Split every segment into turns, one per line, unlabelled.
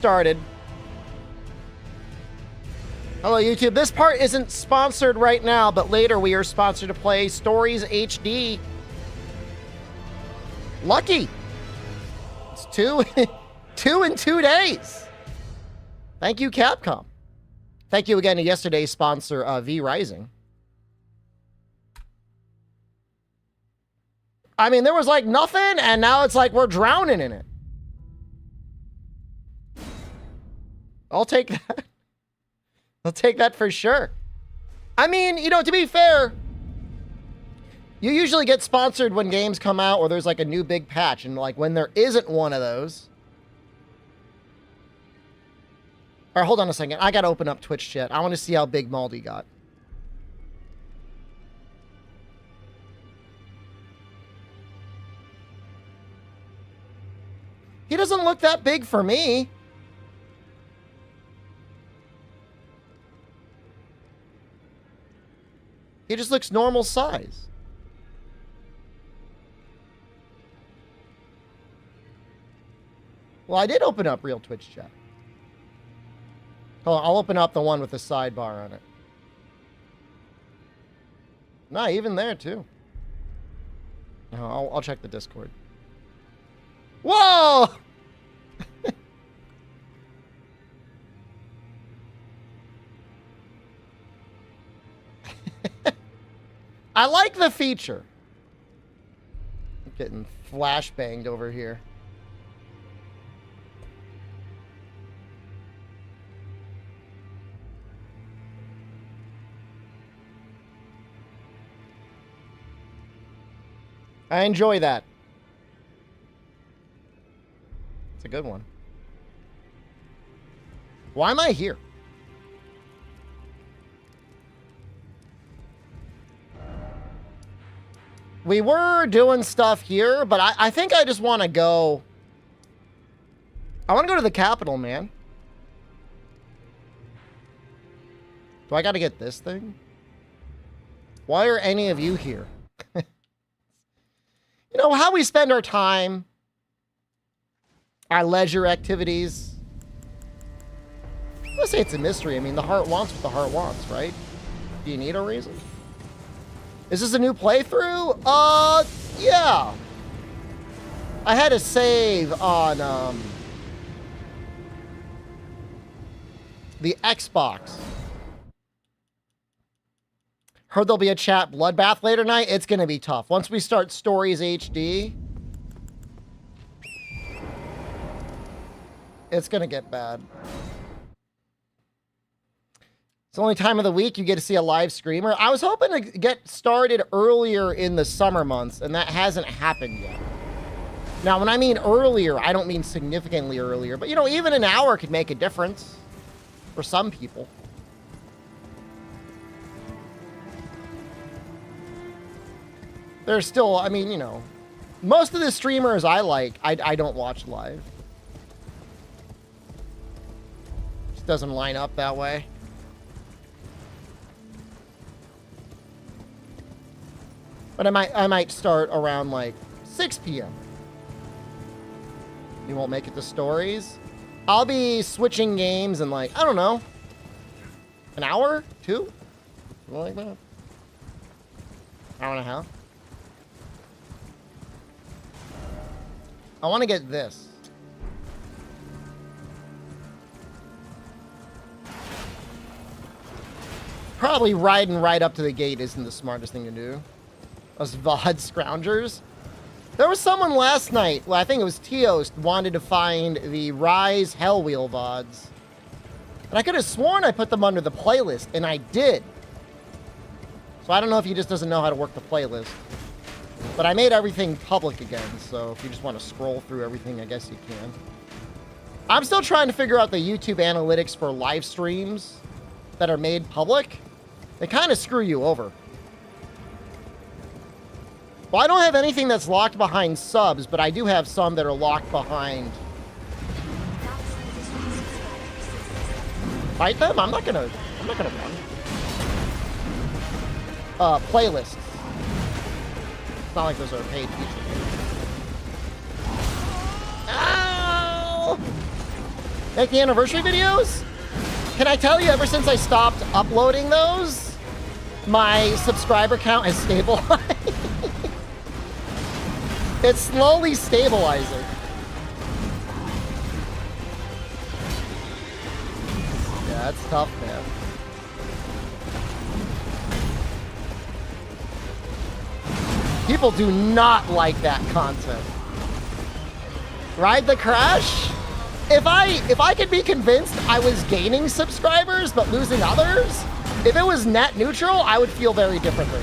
started. Hello, YouTube. This part isn't sponsored right now, but later we are sponsored to play Stories HD. Lucky. It's two in 2 days. Thank you, Capcom. Thank you again to yesterday's sponsor, V-Rising. I mean, there was like nothing, and now it's like we're drowning in it. I'll take that. I'll take that for sure. I mean, you know, to be fair, you usually get sponsored when games come out or there's like a new big patch. And like when there isn't one of those. All right, hold on a second. I got to open up Twitch chat. I want to see how big Maldi got. He doesn't look that big for me. He just looks normal size. Well, I did open up real Twitch chat. Hold on, I'll open up the one with the sidebar on it. Nah, even there too. No, I'll check the Discord. Whoa! I like the feature. I'm getting flashbanged over here. I enjoy that. It's a good one. Why am I here? We were doing stuff here, but I think I just want to go. I want to go to the capital, man. Do I got to get this thing? Why are any of you here? You know, how we spend our time, our leisure activities. Let's say it's a mystery. I mean, the heart wants what the heart wants, right? Do you need a reason? Is this a new playthrough? Yeah. I had to save on, the Xbox. Heard there'll be a chat bloodbath later tonight. It's gonna be tough. Once we start Stories HD, it's gonna get bad. It's the only time of the week you get to see a live streamer. I was hoping to get started earlier in the summer months, and that hasn't happened yet. Now, when I mean earlier, I don't mean significantly earlier, but, you know, even an hour could make a difference for some people. There's still, I mean, you know, most of the streamers I like, I don't watch live. Just doesn't line up that way. But I might start around like 6 p.m. You won't make it to Stories. I'll be switching games in like, I don't know, an hour, 2? Something like that. Hour and a half. I want to get this. Probably riding right up to the gate isn't the smartest thing to do. Us VOD scroungers. There was someone last night, well, I think it was Teos, wanted to find the Rise Hellwheel VODs. And I could have sworn I put them under the playlist, and I did. So I don't know if he just doesn't know how to work the playlist. But I made everything public again, so if you just want to scroll through everything, I guess you can. I'm still trying to figure out the YouTube analytics for live streams that are made public. They kind of screw you over. Well, I don't have anything that's locked behind subs, but I do have some that are locked behind. Fight them? I'm not gonna run. Playlists. It's not like those are paid features. Ow! Like the anniversary videos? Can I tell you, ever since I stopped uploading those, my subscriber count has stabilized. It's slowly stabilizing. Yeah, that's tough, man. People do not like that content. Ride the crash? If I could be convinced I was gaining subscribers but losing others, if it was net neutral, I would feel very differently.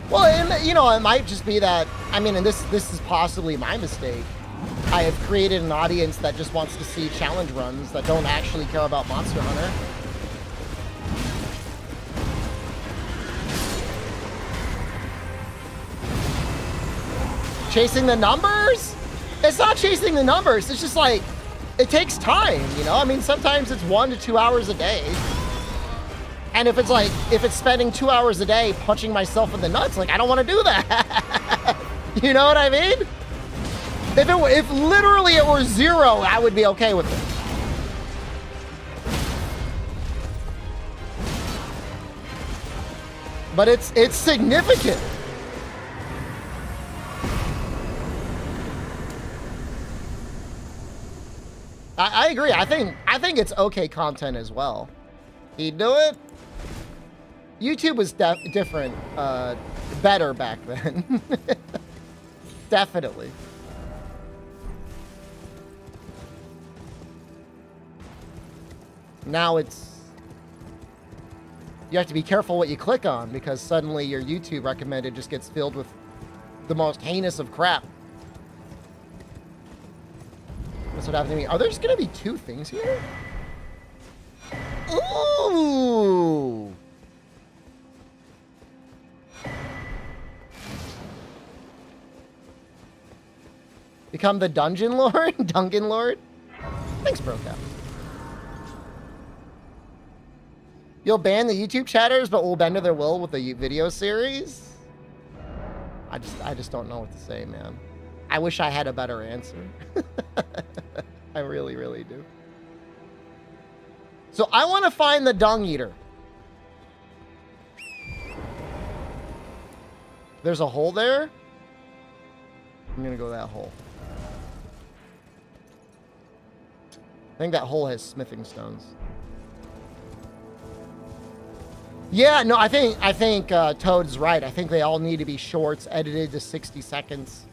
Well, and, you know, it might just be that, I mean, and this is possibly my mistake. I have created an audience that just wants to see challenge runs that don't actually care about Monster Hunter. Chasing the numbers? It's not chasing the numbers. It's just like, it takes time, you know? I mean, sometimes it's 1 to 2 hours a day. And if it's spending 2 hours a day punching myself in the nuts, like, I don't want to do that. You know what I mean? If literally it were 0, I would be okay with it. But it's significant. I agree. I think it's okay content as well. You do it? YouTube was different, better back then. Definitely. Now it's... You have to be careful what you click on, because suddenly your YouTube recommended just gets filled with the most heinous of crap. That's what happened to me. Are there just gonna be 2 things here? Ooh! Become the Dungeon Lord? Dungeon Lord? Thanks, BroCap. You'll ban the YouTube chatters, but we'll bend to their will with the video series? I just don't know what to say, man. I wish I had a better answer. I really, really do. So I want to find the Dung Eater. There's a hole there. I'm going to go that hole. I think that hole has smithing stones. Yeah, no, I think Toad's right. I think they all need to be shorts, edited to 60 seconds.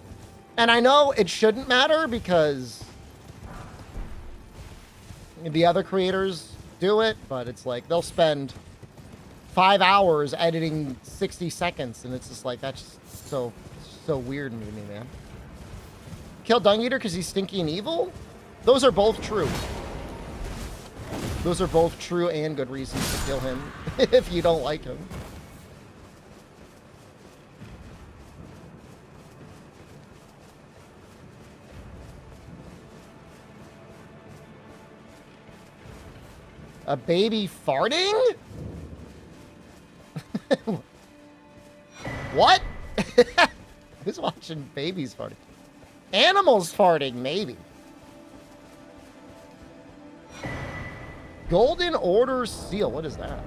And I know it shouldn't matter because the other creators do it, but it's like they'll spend 5 hours editing 60 seconds, and it's just like, that's just so weird to me, man. Kill Dung Eater because he's stinky and evil? Those are both true. Those are both true and good reasons to kill him if you don't like him. A baby farting? What? Who's watching babies farting? Animals farting, maybe. Golden Order Seal. What is that?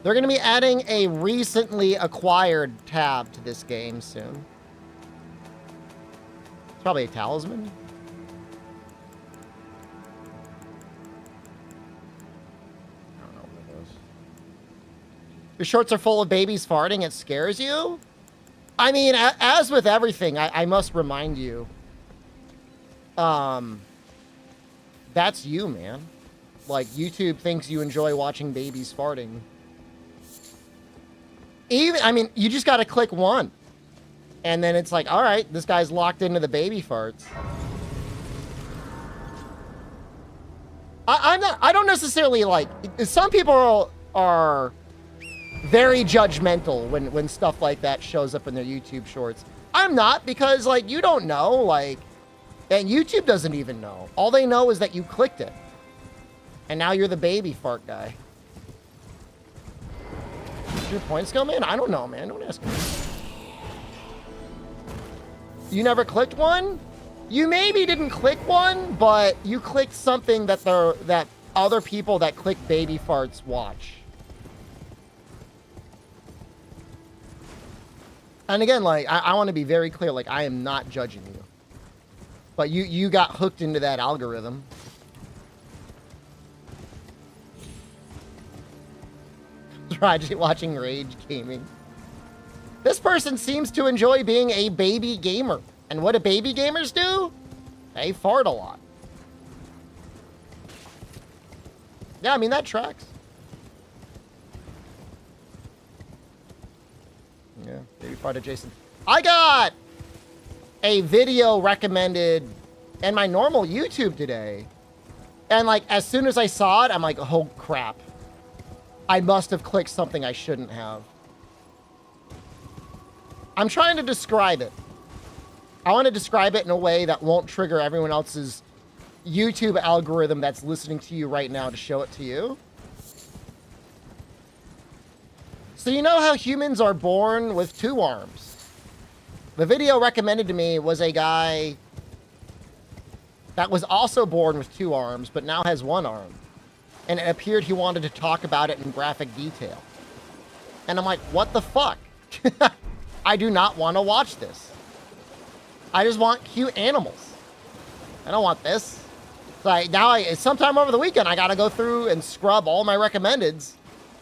They're going to be adding a recently acquired tab to this game soon. It's probably a talisman. I don't know what it is. Your shorts are full of babies farting. It scares you? I mean, as with everything, I must remind you. That's you, man. Like, YouTube thinks you enjoy watching babies farting. I mean, you just got to click one. And then it's like, all right, this guy's locked into the baby farts. I don't necessarily like, some people are very judgmental when stuff like that shows up in their YouTube shorts. I'm not, because like, you don't know, like, and YouTube doesn't even know. All they know is that you clicked it. And now you're the baby fart guy. Where's your points go, man? I don't know, man. Don't ask me. You never clicked one? You maybe didn't click one, but you clicked something that that other people that click baby farts watch. And again, like, I want to be very clear, like, I am not judging you. But you got hooked into that algorithm. Raj watching Rage Gaming. This person seems to enjoy being a baby gamer. And what do baby gamers do? They fart a lot. Yeah, I mean, that tracks. Yeah, baby fart adjacent. I got a video recommended in my normal YouTube today. And, like, as soon as I saw it, I'm like, oh, crap. I must have clicked something I shouldn't have. I'm trying to describe it. I want to describe it in a way that won't trigger everyone else's YouTube algorithm that's listening to you right now to show it to you. So you know how humans are born with 2 arms? The video recommended to me was a guy that was also born with 2 arms, but now has 1 arm. And it appeared he wanted to talk about it in graphic detail. And I'm like, what the fuck? I do not want to watch this. I just want cute animals. I don't want this. Like, now, sometime over the weekend, I got to go through and scrub all my recommendeds,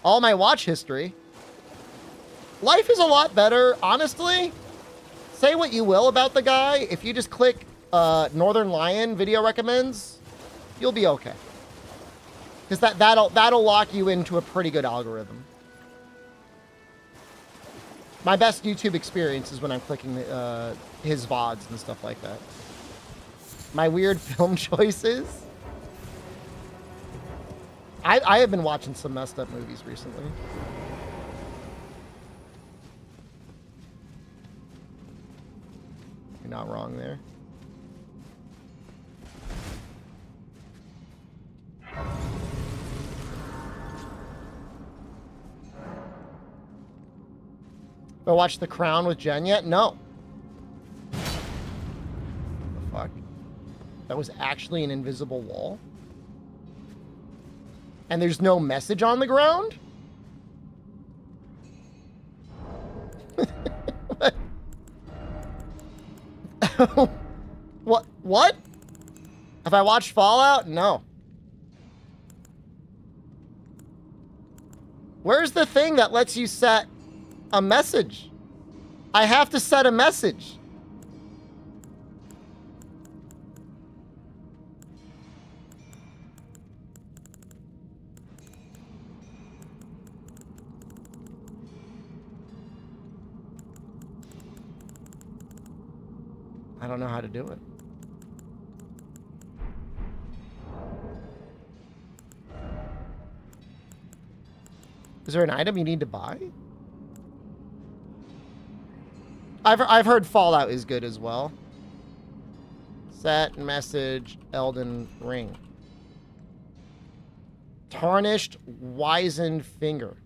all my watch history. Life is a lot better, honestly. Say what you will about the guy. If you just click Northern Lion video recommends, you'll be okay. Because that'll lock you into a pretty good algorithm. My best YouTube experience is when I'm clicking his VODs and stuff like that. My weird film choices. I have been watching some messed up movies recently. You're not wrong there. I watched The Crown with Jen yet? No. What the fuck? That was actually an invisible wall? And there's no message on the ground? What? What? Have I watched Fallout? No. Where's the thing that lets you set a message? I have to set a message. I don't know how to do it. Is there an item you need to buy? I've heard Fallout is good as well. Set message Elden Ring. Tarnished wizened finger.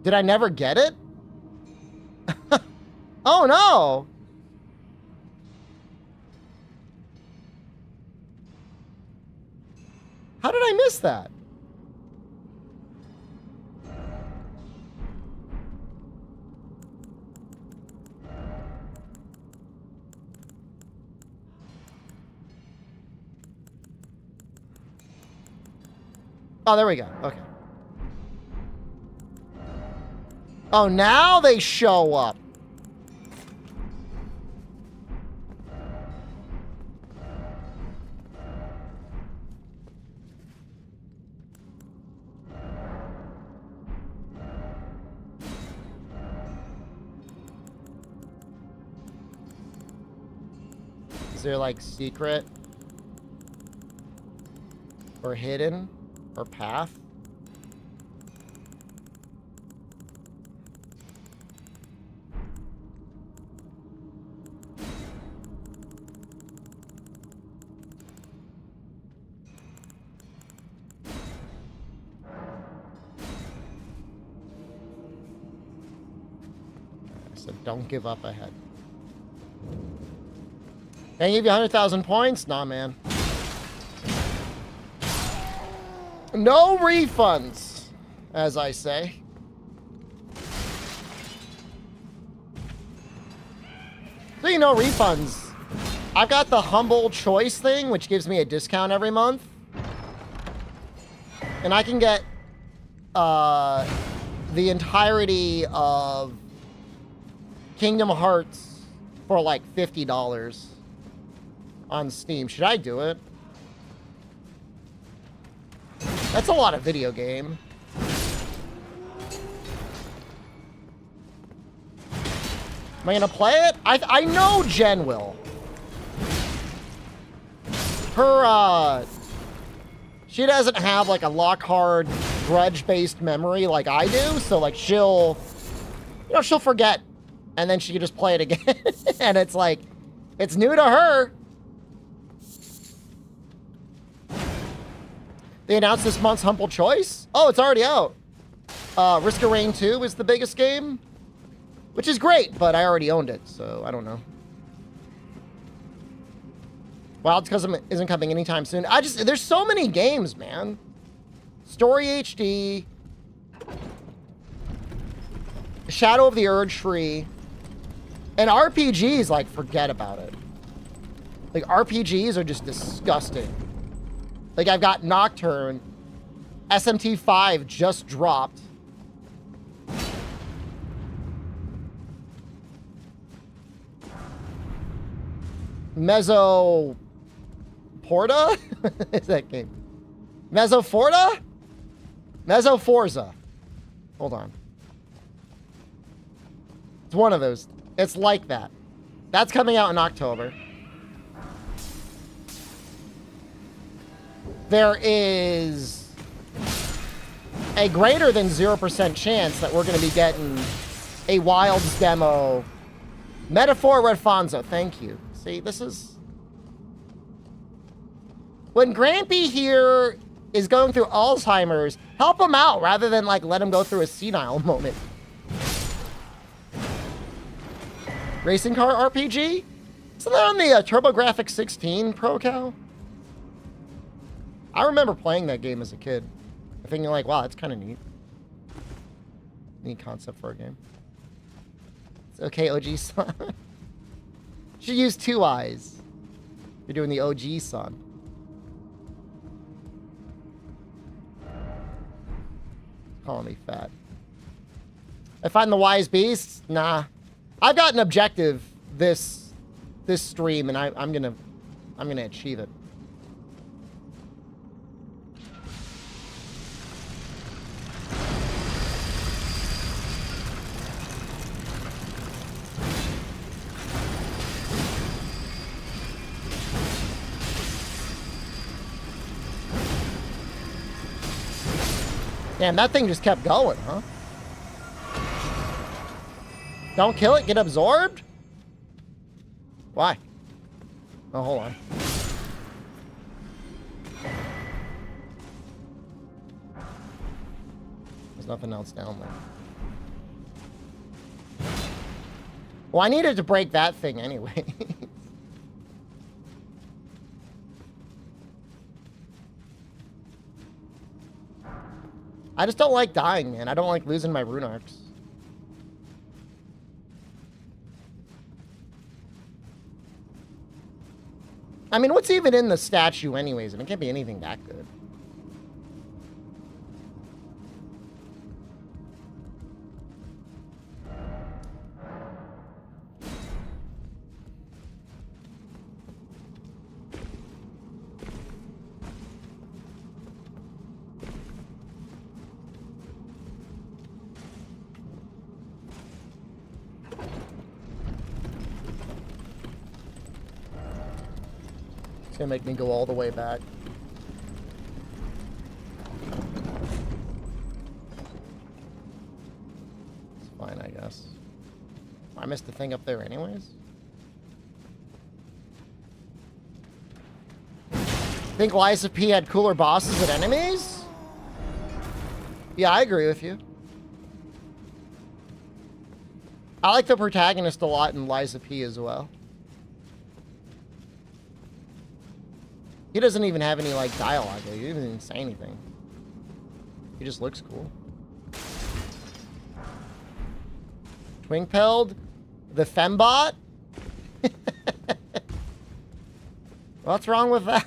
Did I never get it? Oh no! How did I miss that? Oh, there we go. Okay. Oh, now they show up. Is there like secret or hidden or path? So don't give up ahead. Can I give you 100,000 points? Nah, man. No refunds, as I say. So you know, refunds. I've got the humble choice thing, which gives me a discount every month. And I can get the entirety of Kingdom Hearts for like $50 on Steam. Should I do it? That's a lot of video game. Am I gonna play it? I know Jen will. Her, she doesn't have like a lock-hard, grudge-based memory like I do, so like she'll forget, and then she can just play it again, and it's like, it's new to her. They announced this month's Humble Choice? Oh, it's already out. Risk of Rain 2 is the biggest game, which is great, but I already owned it, so I don't know. Wild Custom isn't coming anytime soon. There's so many games, man. Story HD. Shadow of the Urge Tree. And RPGs, like, forget about it. Like, RPGs are just disgusting. Like, I've got Nocturne. SMT 5 just dropped. Mezzo... Porta? Is that game? Mezzoforta? Mezzoforza. Hold on. It's one of those. It's like that. That's coming out in October. There is a greater than 0% chance that we're going to be getting a Wilds demo. Metaphor Redfonzo, thank you. See, this is... When Grampy here is going through Alzheimer's, help him out rather than, like, let him go through a senile moment. Racing car RPG? Isn't that on the TurboGrafx 16 Pro Cal? I remember playing that game as a kid. Thinking, like, wow, that's kind of neat. Neat concept for a game. It's okay, OG son. Should use 2 eyes. You're doing the OG son. Calling me fat. I find the wise beasts? Nah. I've got an objective this stream, and I'm gonna achieve it. Damn, that thing just kept going, huh? Don't kill it, get absorbed? Why? Oh, hold on. There's nothing else down there. Well, I needed to break that thing anyway. I just don't like dying, man. I don't like losing my rune arcs. I mean, what's even in the statue anyways? And it can't be anything that good. It's gonna make me go all the way back. It's fine, I guess. I missed the thing up there anyways. Think Lies of P had cooler bosses than enemies? Yeah, I agree with you. I like the protagonist a lot in Liza P as well. He doesn't even have any, like, dialogue. He doesn't even say anything. He just looks cool. Twinkpeld? The fembot? What's wrong with that?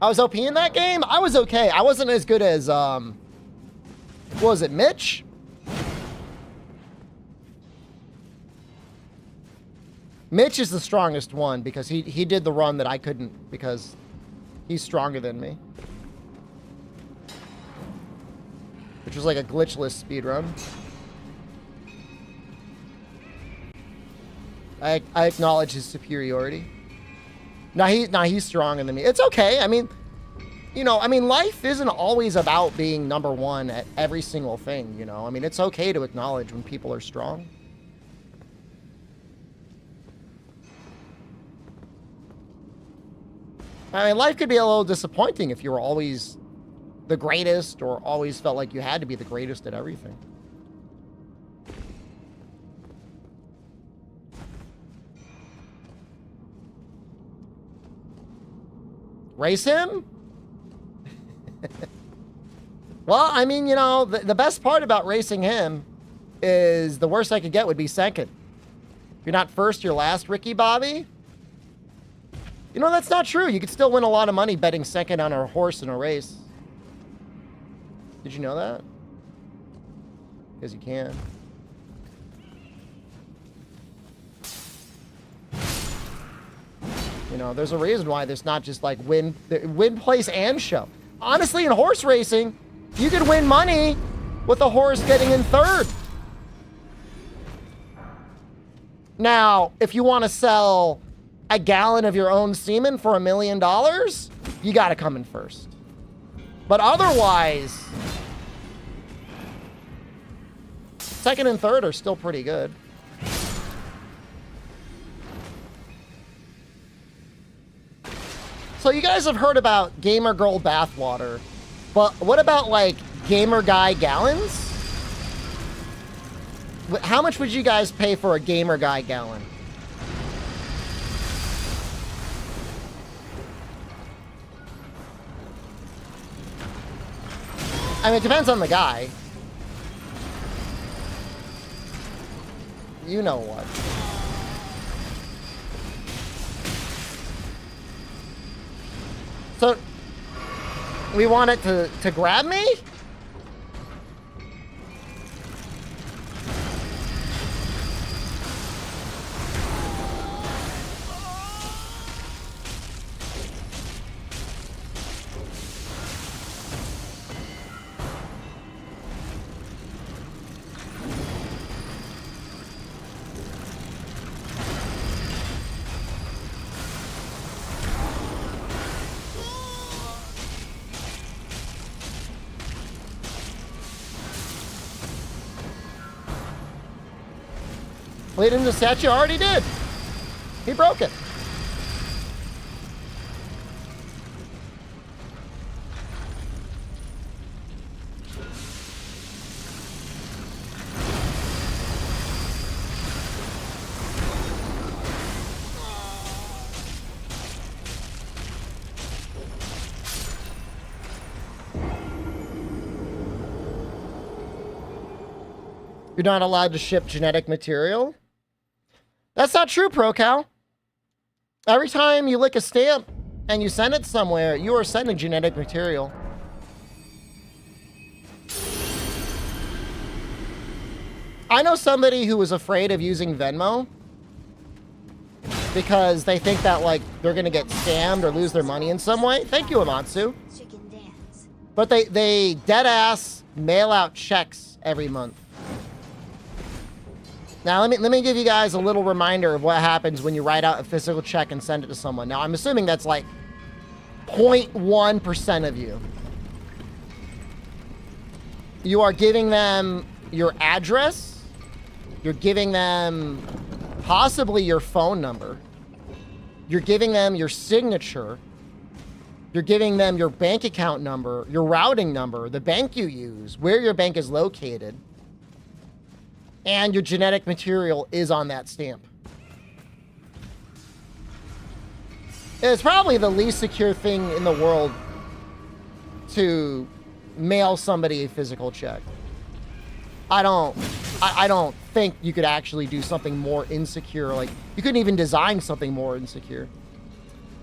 I was OP in that game? I was okay. I wasn't as good as, what was it, Mitch? Mitch is the strongest one because he did the run that I couldn't because he's stronger than me. Which was like a glitchless speedrun. I acknowledge his superiority. Now he's stronger than me. It's okay. I mean, you know, life isn't always about being number one at every single thing, you know? I mean, it's okay to acknowledge when people are strong. I mean, life could be a little disappointing if you were always the greatest or always felt like you had to be the greatest at everything. Race him? Well, I mean, you know, the best part about racing him is the worst I could get would be second. If you're not first, you're last, Ricky Bobby. You know, that's not true. You could still win a lot of money betting second on a horse in a race. Did you know that? Because you can. You know, there's a reason why there's not just like win, place, and show. Honestly, in horse racing, you could win money with a horse getting in third. Now, if you want to sell a gallon of your own semen for $1 million, you got to come in first. But otherwise, second and third are still pretty good. So you guys have heard about gamer girl bathwater, but what about like gamer guy gallons? How much would you guys pay for a gamer guy gallon? I mean, it depends on the guy. You know what. So, we want it to grab me? Lead into statue already did. He broke it. You're not allowed to ship genetic material? That's not true, ProCal. Every time you lick a stamp and you send it somewhere, you are sending genetic material. I know somebody who was afraid of using Venmo because they think that, like, they're going to get scammed or lose their money in some way. Thank you, Amatsu. But they dead-ass mail out checks every month. Now, let me give you guys a little reminder of what happens when you write out a physical check and send it to someone. Now, I'm assuming that's like 0.1% of you. You are giving them your address. You're giving them possibly your phone number. You're giving them your signature. You're giving them your bank account number, your routing number, the bank you use, where your bank is located, and your genetic material is on that stamp. It's probably the least secure thing in the world to mail somebody a physical check. I don't think you could actually do something more insecure. Like, you couldn't even design something more insecure.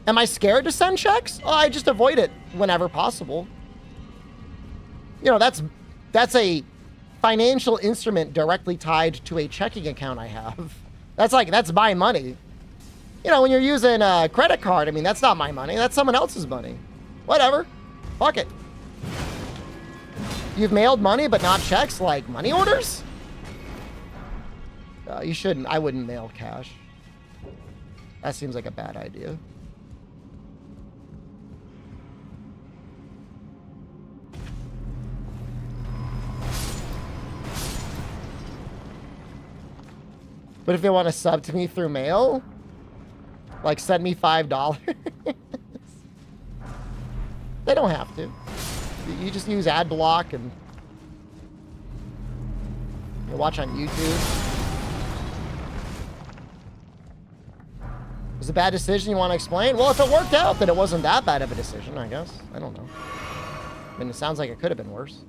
Am I scared to send checks? Oh, I just avoid it whenever possible. You know, that's a financial instrument directly tied to a checking account I have. That's my money. You know, when you're using a credit card, I mean, that's not my money. That's someone else's money. Whatever. Fuck it. You've mailed money, but not checks, like money orders? You shouldn't. I wouldn't mail cash. That seems like a bad idea. But if they want to sub to me through mail, like send me $5. They don't have to. You just use ad block and you watch on YouTube. Was it a bad decision you want to explain? Well, if it worked out, then it wasn't that bad of a decision, I guess. I don't know. I mean, it sounds like it could have been worse.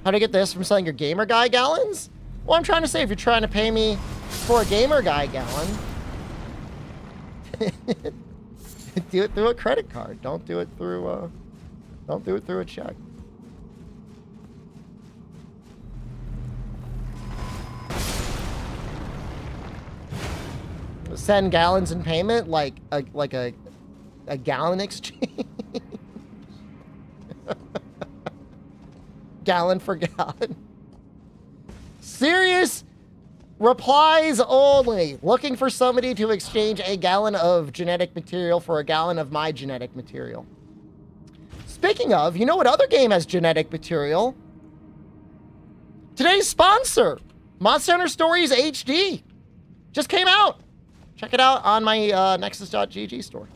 How to get this from selling your Gamer Guy gallons? Well, I'm trying to say, if you're trying to pay me for a Gamer Guy gallon, do it through a credit card. Don't do it through a check. Send gallons in payment, like a gallon exchange. Gallon for gallon. Serious replies only. Looking for somebody to exchange a gallon of genetic material for a gallon of my genetic material. Speaking of, you know what other game has genetic material? Today's sponsor, Monster Hunter Stories HD. Just came out. Check it out on my Nexus.gg store.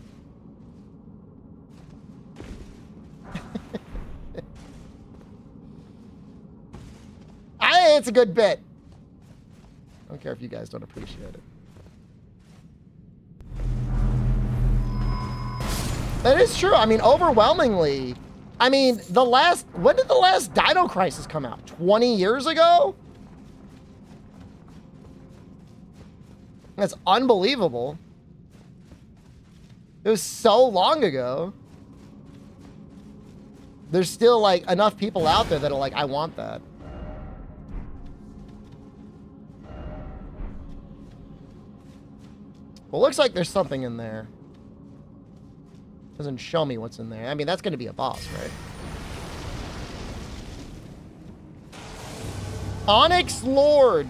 It's a good bit. I don't care if you guys don't appreciate it. That is true. I mean, overwhelmingly. I mean, when did the last Dino Crisis come out? 20 years ago? That's unbelievable. It was so long ago. There's still, like, enough people out there that are like, I want that. Well, looks like there's something in there. Doesn't show me what's in there. I mean, that's going to be a boss, right? Onyx Lord.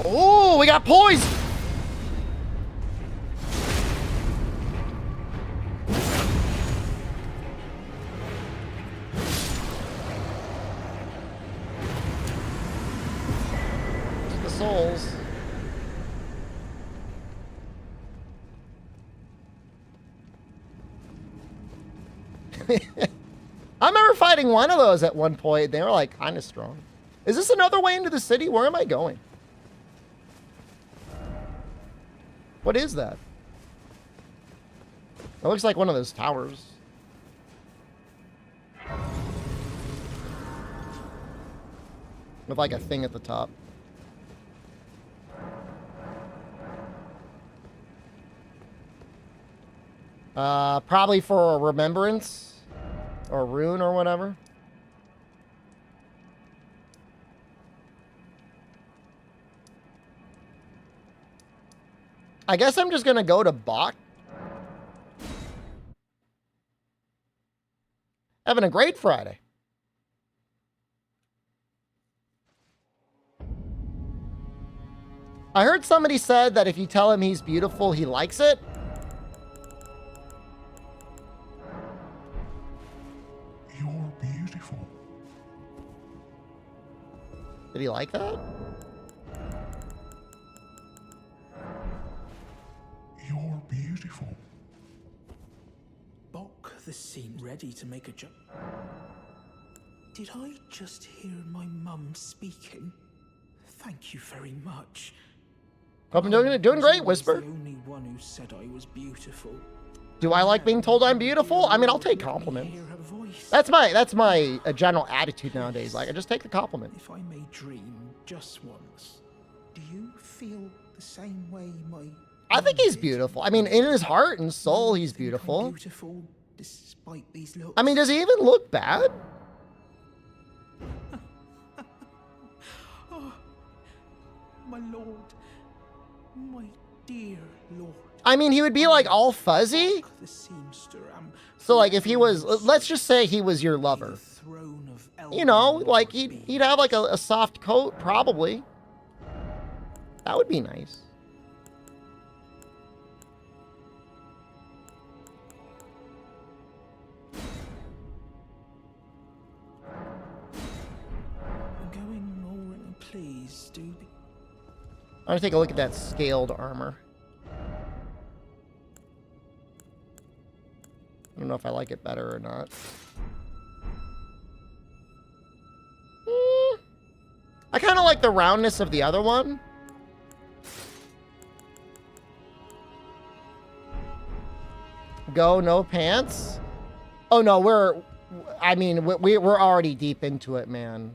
Oh, we got poison. Souls. I remember fighting one of those at one point. They were like kind of strong. Is this another way into the city? Where am I going? What is that? It looks like one of those towers. With like a thing at the top. Probably for a remembrance or a rune or whatever. I guess I'm just gonna go to Bach. Having a great Friday. I heard somebody said that if you tell him he's beautiful, he likes it.
You're beautiful.
Did he like that?
beautiful.
Bok the scene ready to make a jump. Did I just hear my mum speaking? Thank you very much.
Hope I'm doing great, Whisper.
The only one who said I was beautiful.
Do I like being told I'm beautiful? I mean, I'll take compliments. That's my general attitude nowadays. Like, I just take the compliment.
If I may dream just once, do you feel the same way my...
I think he's beautiful. I mean, in his heart and soul, he's beautiful.
Beautiful despite these looks.
I mean, does he even look bad?
Oh, my lord, my dear lord.
I mean, he would be like all fuzzy. So like if he was, let's just say he was your lover. You know, like he'd have like a soft coat, probably. That would be nice.
Going all in, please, do be.
I'm gonna take a look at that scaled armor. I don't know if I like it better or not. I kind of like the roundness of the other one. Go, no pants. Oh no, we're already deep into it, man.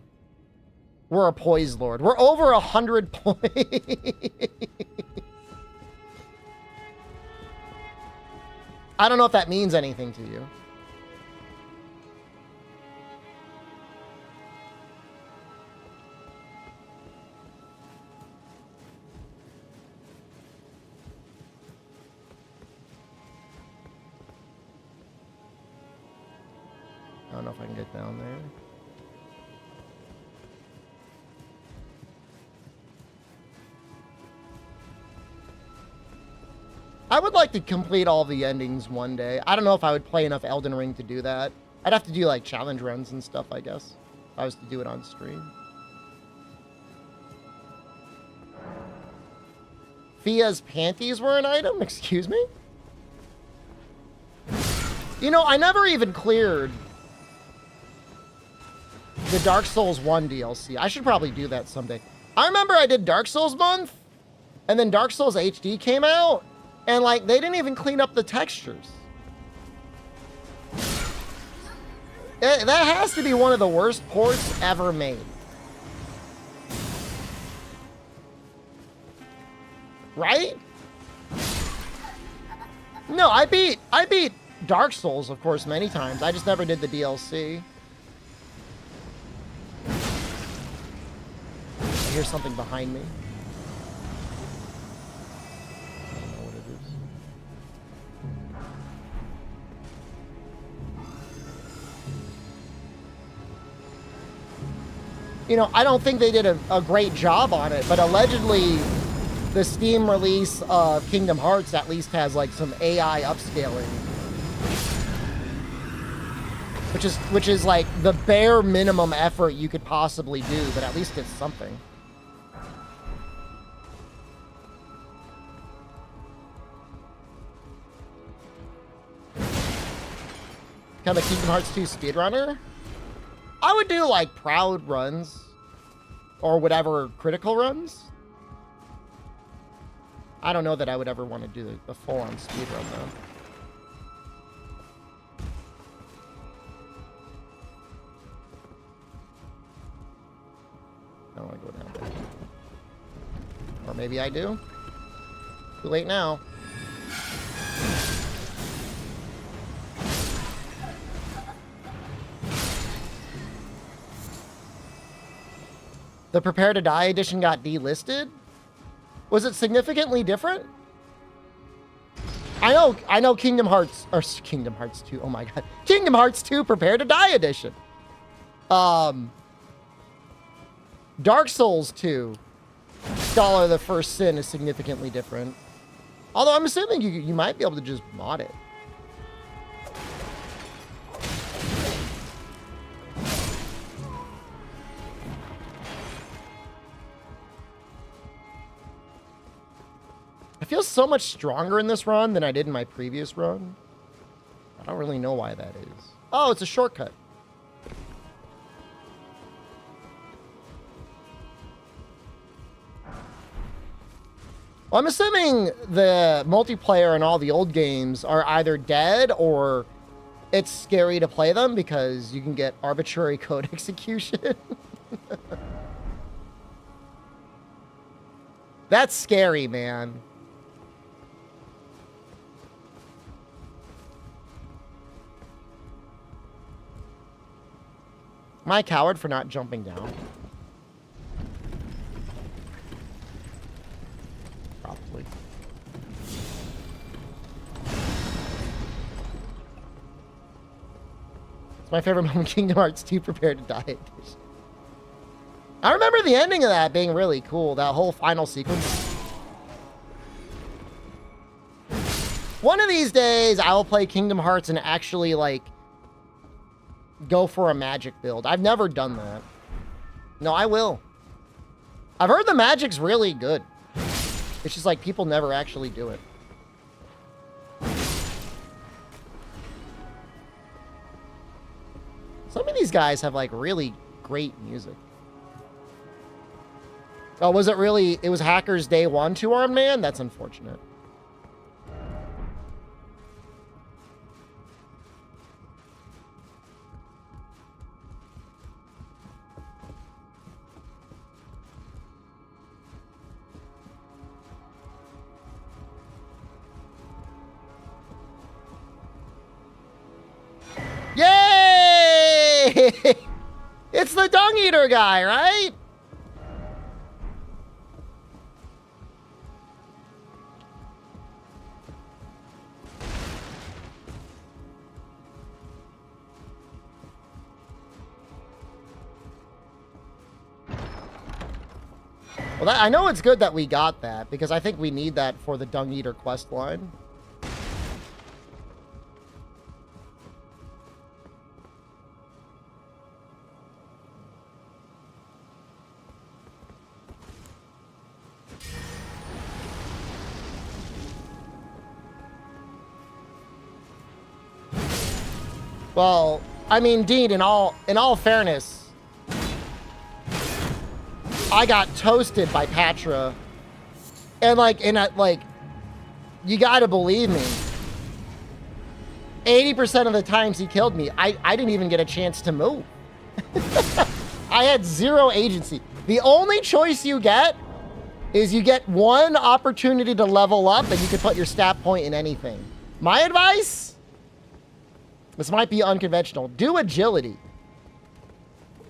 We're a poise lord. We're over 100 points. I don't know if that means anything to you. I don't know if I can get down there. I would like to complete all the endings one day. I don't know if I would play enough Elden Ring to do that. I'd have to do like challenge runs and stuff, I guess, if I was to do it on stream. Fia's panties were an item? Excuse me? You know, I never even cleared the Dark Souls 1 DLC. I should probably do that someday. I remember I did Dark Souls month, and then Dark Souls HD came out, and like they didn't even clean up the textures. That has to be one of the worst ports ever made. Right? No, I beat Dark Souls, of course, many times. I just never did the DLC. I hear something behind me. I don't know what it is. You know, I don't think they did a great job on it, but allegedly the Steam release of Kingdom Hearts at least has like some AI upscaling. Which is like the bare minimum effort you could possibly do, but at least it's something. Become a Kingdom Hearts 2 speedrunner? I would do like proud runs or whatever critical runs. I don't know that I would ever want to do the full-on speedrun though. I don't want to go down there. Or maybe I do. Too late now. The Prepare to Die edition got delisted? Was it significantly different? I know Kingdom Hearts 2, oh my god. Kingdom Hearts 2 Prepare to Die edition. Dark Souls 2, Scholar of the First Sin is significantly different. Although I'm assuming you might be able to just mod it. I feel so much stronger in this run than I did in my previous run. I don't really know why that is. Oh, it's a shortcut. Well, I'm assuming the multiplayer in all the old games are either dead or it's scary to play them because you can get arbitrary code execution. That's scary, man. Am I a coward for not jumping down? Probably. It's my favorite moment in Kingdom Hearts 2, Prepare to Die edition. I remember the ending of that being really cool, that whole final sequence. One of these days, I will play Kingdom Hearts and actually, like, go for a magic build. I've never done that. No, I will. I've heard the magic's really good. It's just like people never actually do it. Some of these guys have, like, really great music. Oh, was it really? It was Hackers Day 1 Two-Armed Man? That's unfortunate. Yay! It's the Dung Eater guy, right? Well, I know it's good that we got that, because I think we need that for the Dung Eater quest line. Well, I mean, Dean, in all fairness, I got toasted by Patra, and you gotta believe me. 80% of the times he killed me, I didn't even get a chance to move. I had zero agency. The only choice you get is you get one opportunity to level up, and you can put your stat point in anything. My advice? This might be unconventional. Do agility,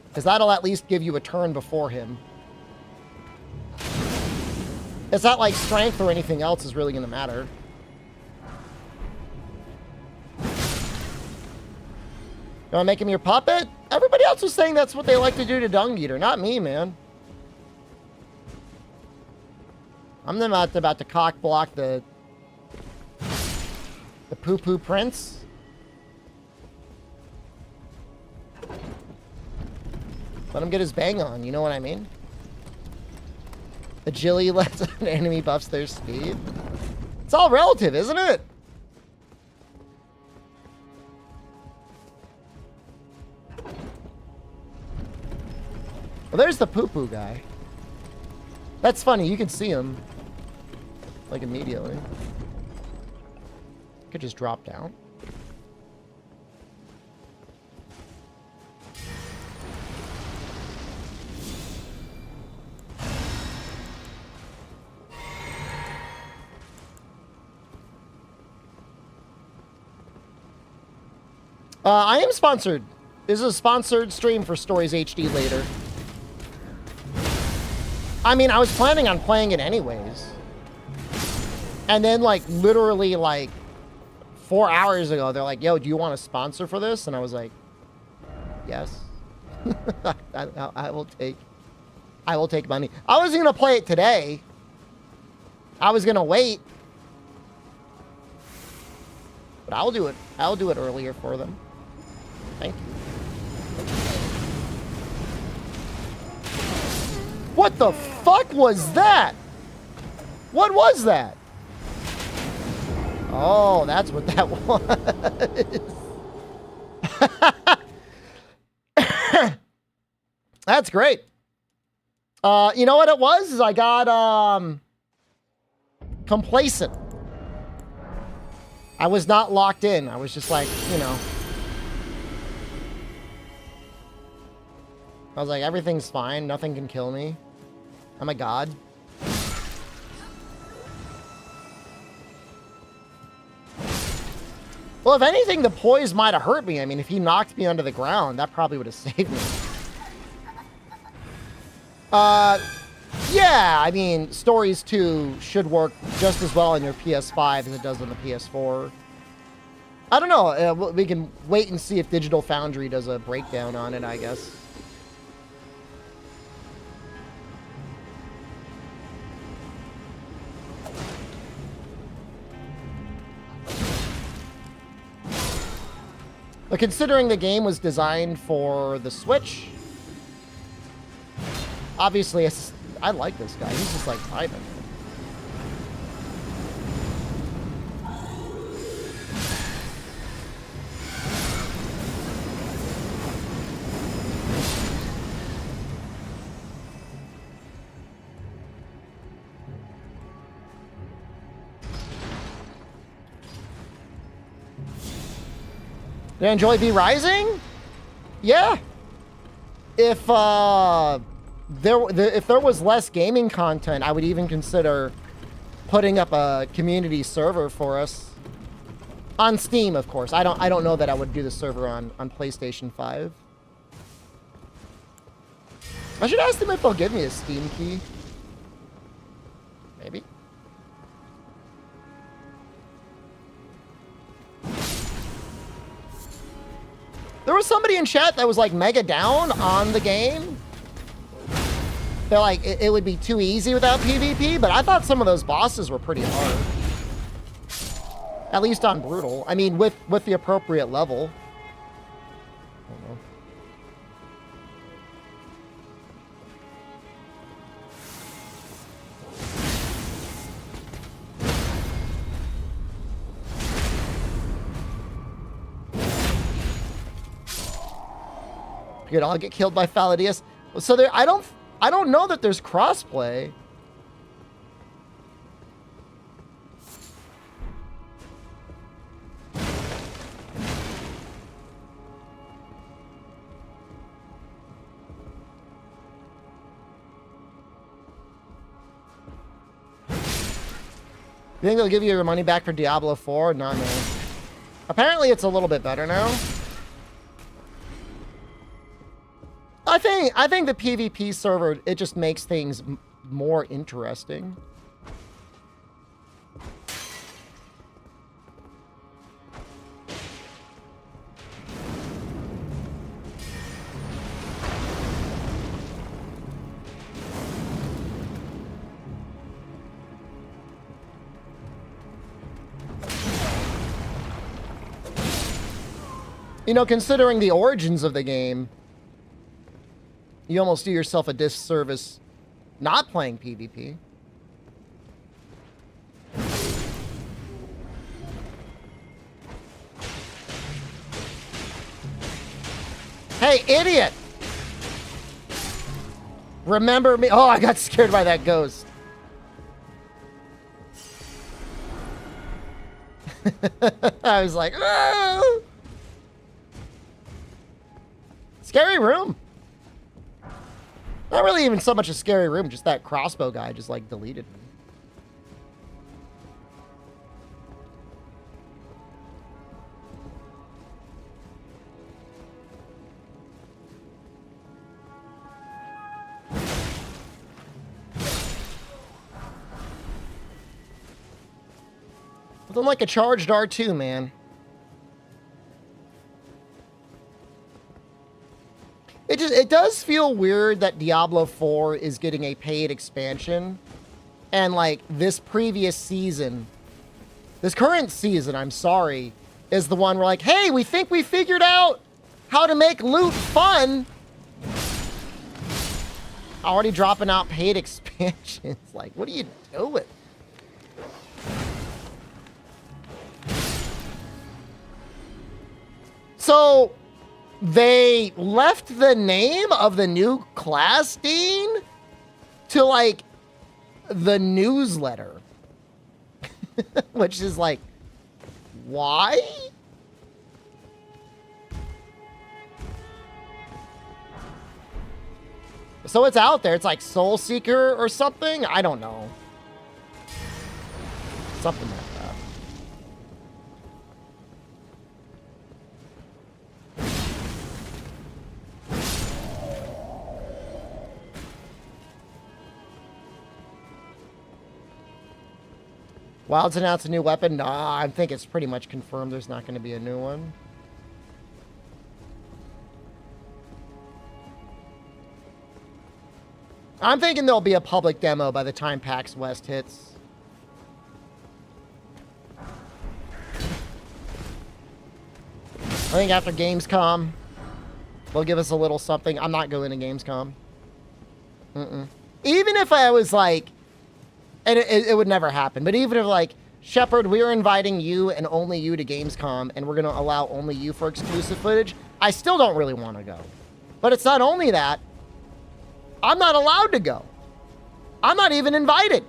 because that'll at least give you a turn before him. It's not like strength or anything else is really going to matter. You want to make him your puppet? Everybody else was saying that's what they like to do to Dung Eater. Not me, man. I'm not about to cock block the poo-poo prince. Let him get his bang on, you know what I mean? Agility lets an enemy buffs their speed. It's all relative, isn't it? Well, there's the poo-poo guy. That's funny, you can see him. Like, immediately. Could just drop down. I am sponsored. This is a sponsored stream for Stories HD later. I mean, I was planning on playing it anyways. And then, like, literally, like, 4 hours ago, they're like, yo, do you want a sponsor for this? And I was like, yes. I will take money. I wasn't going to play it today. I was going to wait. But I'll do it. I'll do it earlier for them. Thank you. What the fuck was that? What was that? Oh, that's what that was. That's great. You know what it was? Is I got complacent. I was not locked in. I was just like, you know. I was like, everything's fine. Nothing can kill me. I'm a god. Well, if anything, the poise might have hurt me. I mean, if he knocked me under the ground, that probably would have saved me. Yeah, I mean, Stories 2 should work just as well on your PS5 as it does on the PS4. I don't know. We can wait and see if Digital Foundry does a breakdown on it, I guess. But considering the game was designed for the Switch, obviously, I like this guy. He's just like vibing. Did I enjoy V Rising? Yeah. If there was less gaming content, I would even consider putting up a community server for us on Steam, of course. I don't know that I would do the server on PlayStation 5. I should ask them if they'll give me a Steam key. Maybe. There was somebody in chat that was like mega down on the game. They're like, it would be too easy without PvP, but I thought some of those bosses were pretty hard. At least on Brutal. I mean, with the appropriate level. I don't know. Good, I'll get killed by Faladius. So there, I don't know that there's crossplay. You think they'll give you your money back for Diablo 4? Nah, man. Apparently it's a little bit better now. I think the PvP server, it just makes things more interesting. You know, considering the origins of the game, you almost do yourself a disservice not playing PvP. Hey, idiot! Remember me? Oh, I got scared by that ghost. I was like, oh! Scary room. Not really even so much a scary room, just that crossbow guy just like deleted me. Nothing like a charged R2, man. It does feel weird that Diablo 4 is getting a paid expansion. And like this previous season, this current season, I'm sorry, is the one where like, hey, we think we figured out how to make loot fun. Already dropping out paid expansions. Like, what are you doing? So they left the name of the new class dean to like the newsletter, which is like, why? So it's out there. It's like Soul Seeker or something. I don't know. Something like that. Wild's announced a new weapon. Nah, I think it's pretty much confirmed there's not going to be a new one. I'm thinking there'll be a public demo by the time PAX West hits. I think after Gamescom, they'll give us a little something. I'm not going to Gamescom. Even if I was like, and it would never happen, but even if like, Shepard, we're inviting you and only you to Gamescom, and we're going to allow only you for exclusive footage, I still don't really want to go. But it's not only that, I'm not allowed to go. I'm not even invited.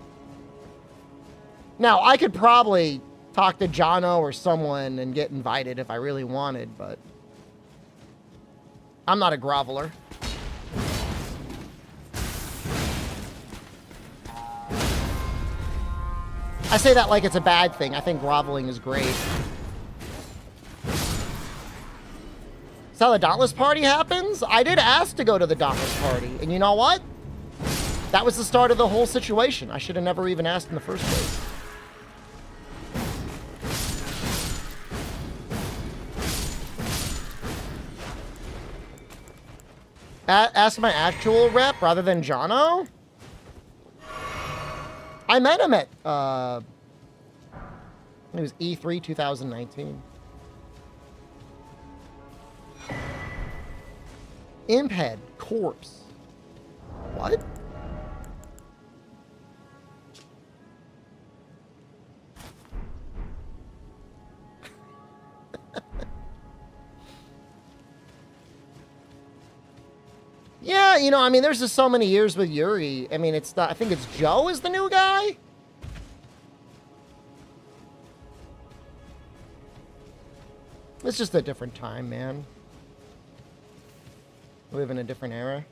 Now, I could probably talk to Jono or someone and get invited if I really wanted, but I'm not a groveler. I say that like it's a bad thing. I think groveling is great. Is that how the Dauntless Party happens? I did ask to go to the Dauntless Party, and you know what? That was the start of the whole situation. I should have never even asked in the first place. Ask my actual rep rather than Jono? I met him at, it was E3 2019. Imped corpse. What? Yeah, you know, I mean, there's just so many years with Yuri. I mean, it's not, I think it's Joe is the new guy. It's just a different time, man. We live in a different era.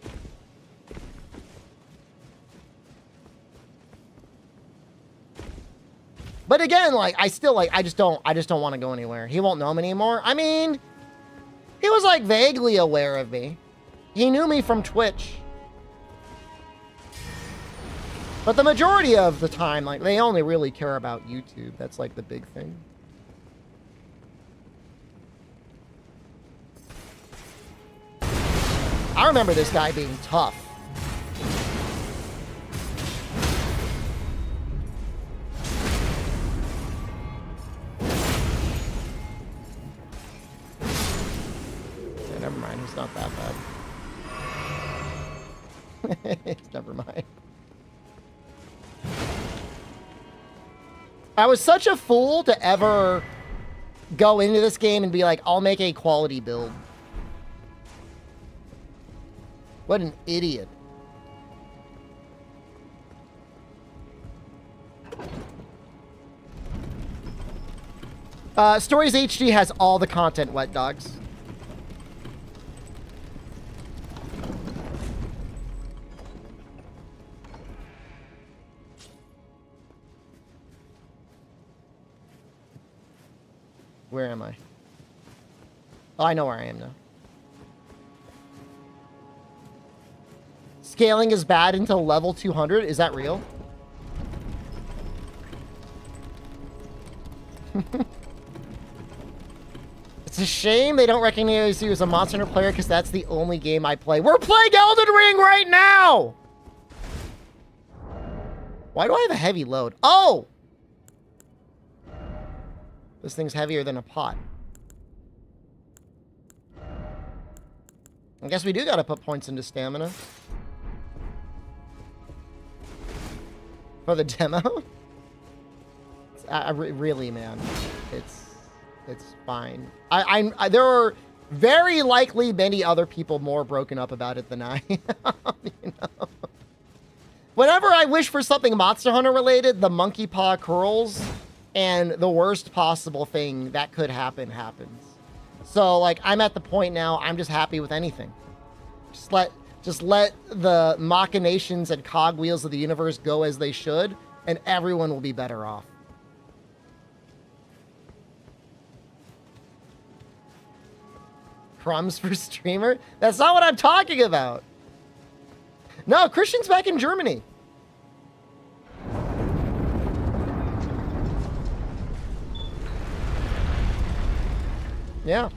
But again, like, I still, like, I just don't want to go anywhere. He won't know me anymore. I mean, he was, like, vaguely aware of me. He knew me from Twitch. But the majority of the time, like, they only really care about YouTube. That's, like, the big thing. I remember this guy being tough. Yeah, never mind, he's not that bad. Never mind. I was such a fool to ever go into this game and be like, I'll make a quality build. What an idiot. Stories HD has all the content, Wet Dogs. Where am I? Oh, I know where I am now. Scaling is bad until level 200. Is that real? It's a shame they don't recognize you as a Monster Hunter player because that's the only game I play. We're playing Elden Ring right now! Why do I have a heavy load? Oh! This thing's heavier than a pot. I guess we do gotta put points into stamina. For the demo? Really, man. It's fine. There are Very likely many other people more broken up about it than I am, you know? Whenever I wish for something Monster Hunter related, the monkey paw curls, and the worst possible thing that could happen happens. So, like, I'm at the point now, I'm just happy with anything. Just let the machinations and cogwheels of the universe go as they should, and everyone will be better off. Crumbs for streamer? That's not what I'm talking about. No, Christian's back in Germany. Yeah.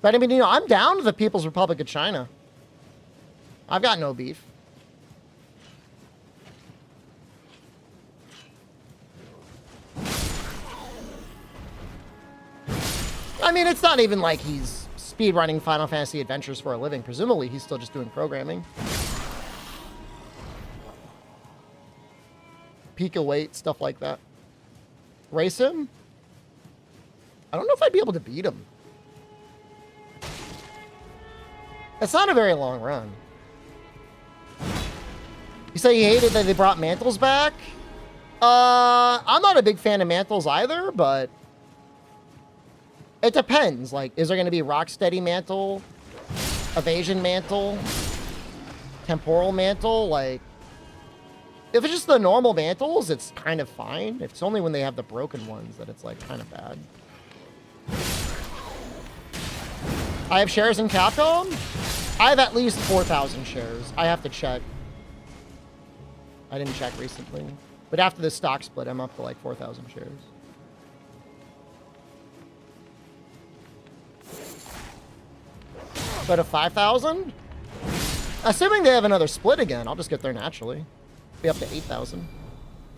But I mean, you know, I'm down with the People's Republic of China. I've got no beef. I mean, it's not even like he's speedrunning Final Fantasy Adventures for a living. Presumably, he's still just doing programming. Peak await, stuff like that. Race him? I don't know if I'd be able to beat him. That's not a very long run. You say you hated that they brought mantles back? I'm not a big fan of mantles either, but it depends. Like, is there going to be Rocksteady mantle, evasion mantle, temporal mantle? Like, if it's just the normal mantles, it's kind of fine. It's only when they have the broken ones that it's, like, kind of bad. I have shares in Capcom? I have at least 4,000 shares. I have to check. I didn't check recently. But after the stock split, I'm up to, like, 4,000 shares. But a 5,000? Assuming they have another split again, I'll just get there naturally. Be up to 8,000.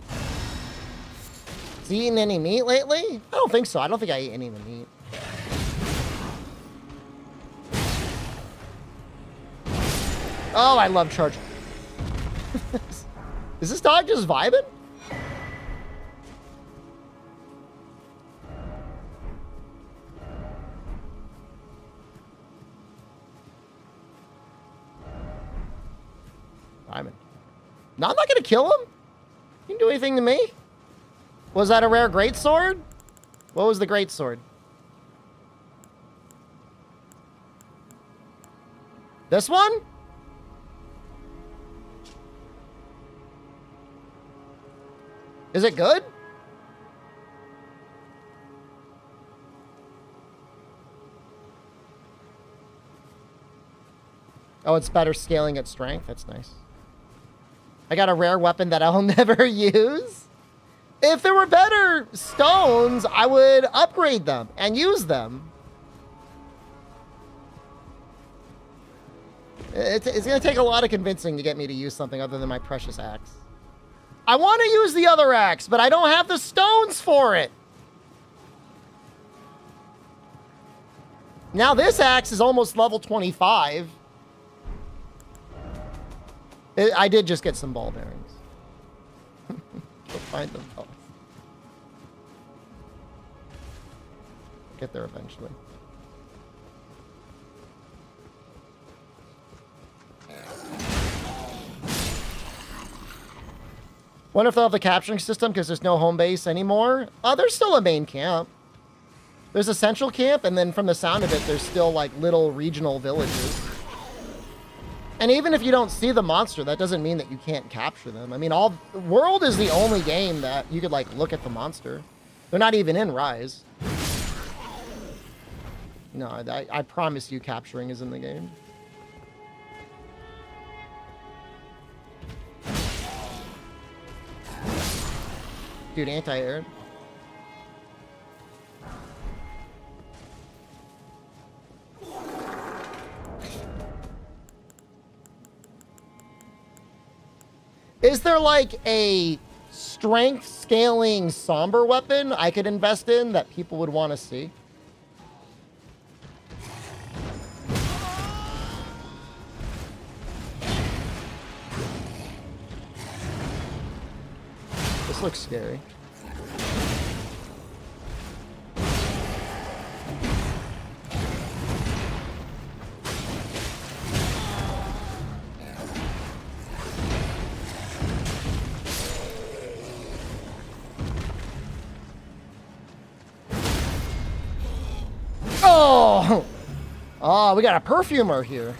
Has he eaten any meat lately? I don't think so. I don't think I ate any of the meat. Oh, I love charge. Is this dog just vibing? Vibing. No, I'm not gonna kill him. He didn't do anything to me. Was that a rare greatsword? What was the greatsword? This one? Is it good? Oh, it's better scaling at strength. That's nice. I got a rare weapon that I'll never use. If there were better stones, I would upgrade them and use them. It's going to take a lot of convincing to get me to use something other than my precious axe. I want to use the other axe, but I don't have the stones for it. Now this axe is almost level 25. I did just get some ball bearings. Go find them. Oh. Get there eventually. Wonder if they'll have the capturing system because there's no home base anymore. There's still a main camp. There's a central camp, and then from the sound of it, there's still like little regional villages. And even if you don't see the monster, that doesn't mean that you can't capture them. I mean, World is the only game that you could like look at the monster. They're not even in Rise. No, I promise you capturing is in the game. Dude, anti-air. Is there like a strength scaling somber weapon I could invest in that people would want to see? This looks scary. Oh, we got a perfumer here.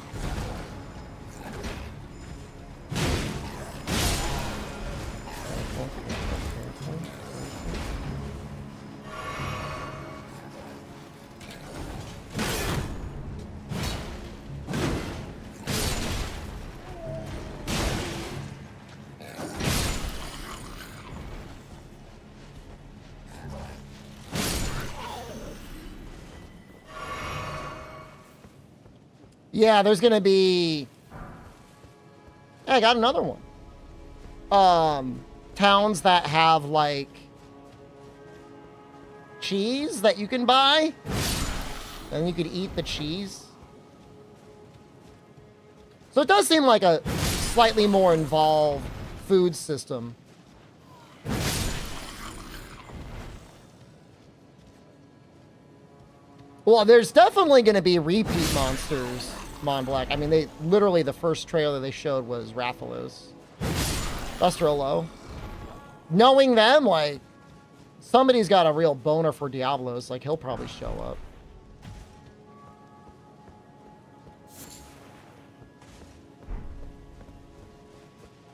Yeah, there's gonna be... Hey, I got another one. Towns that have, like, cheese that you can buy. And you could eat the cheese. So it does seem like a slightly more involved food system. Well, there's definitely going to be repeat monsters, Mon Black. I mean, they literally, the first trailer they showed was Rathalos. Busterolo. Knowing them, like, somebody's got a real boner for Diablos. Like, he'll probably show up.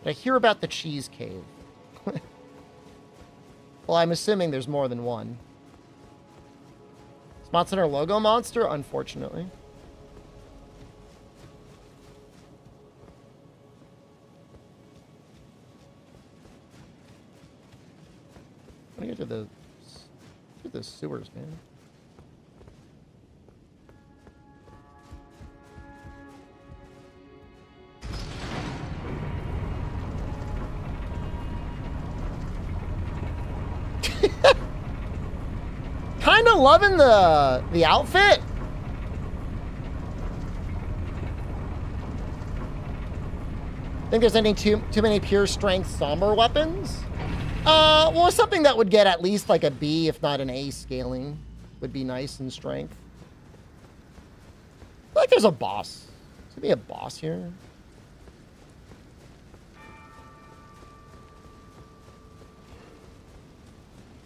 I hear about the cheese cave. Well, I'm assuming there's more than one. Smart Center logo monster? Unfortunately. Let me get to the sewers, man. Kind of loving the outfit. Think there's any too many pure strength somber weapons? Well, something that would get at least like a B, if not an A scaling, would be nice in strength. I feel like there's a boss. There's gonna be a boss here.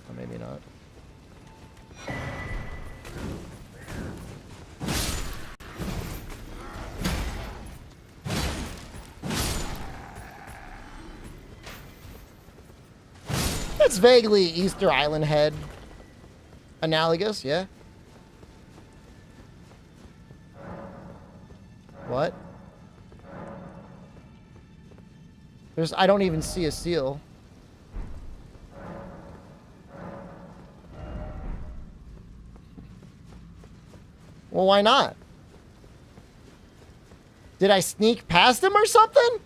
Or maybe not. It's vaguely Easter Island head analogous, yeah. What? I don't even see a seal. Well, why not? Did I sneak past him or something?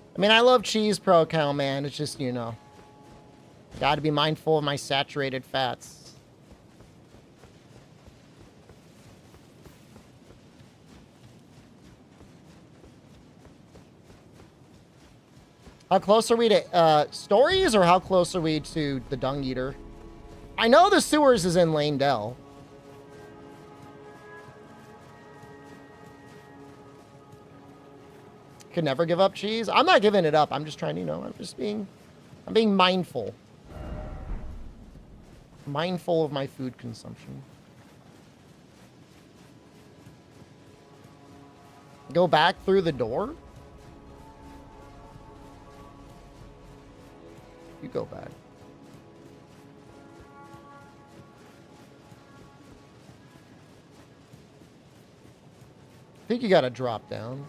I mean, I love cheese pro cow, man. It's just, you know, got to be mindful of my saturated fats. How close are we to stories, or how close are we to the Dung Eater? I know the sewers is in Lanedell. Could never give up cheese. I'm not giving it up. I'm just trying to, you know, I'm being mindful. Mindful of my food consumption. Go back through the door? You go back. I think you gotta drop down.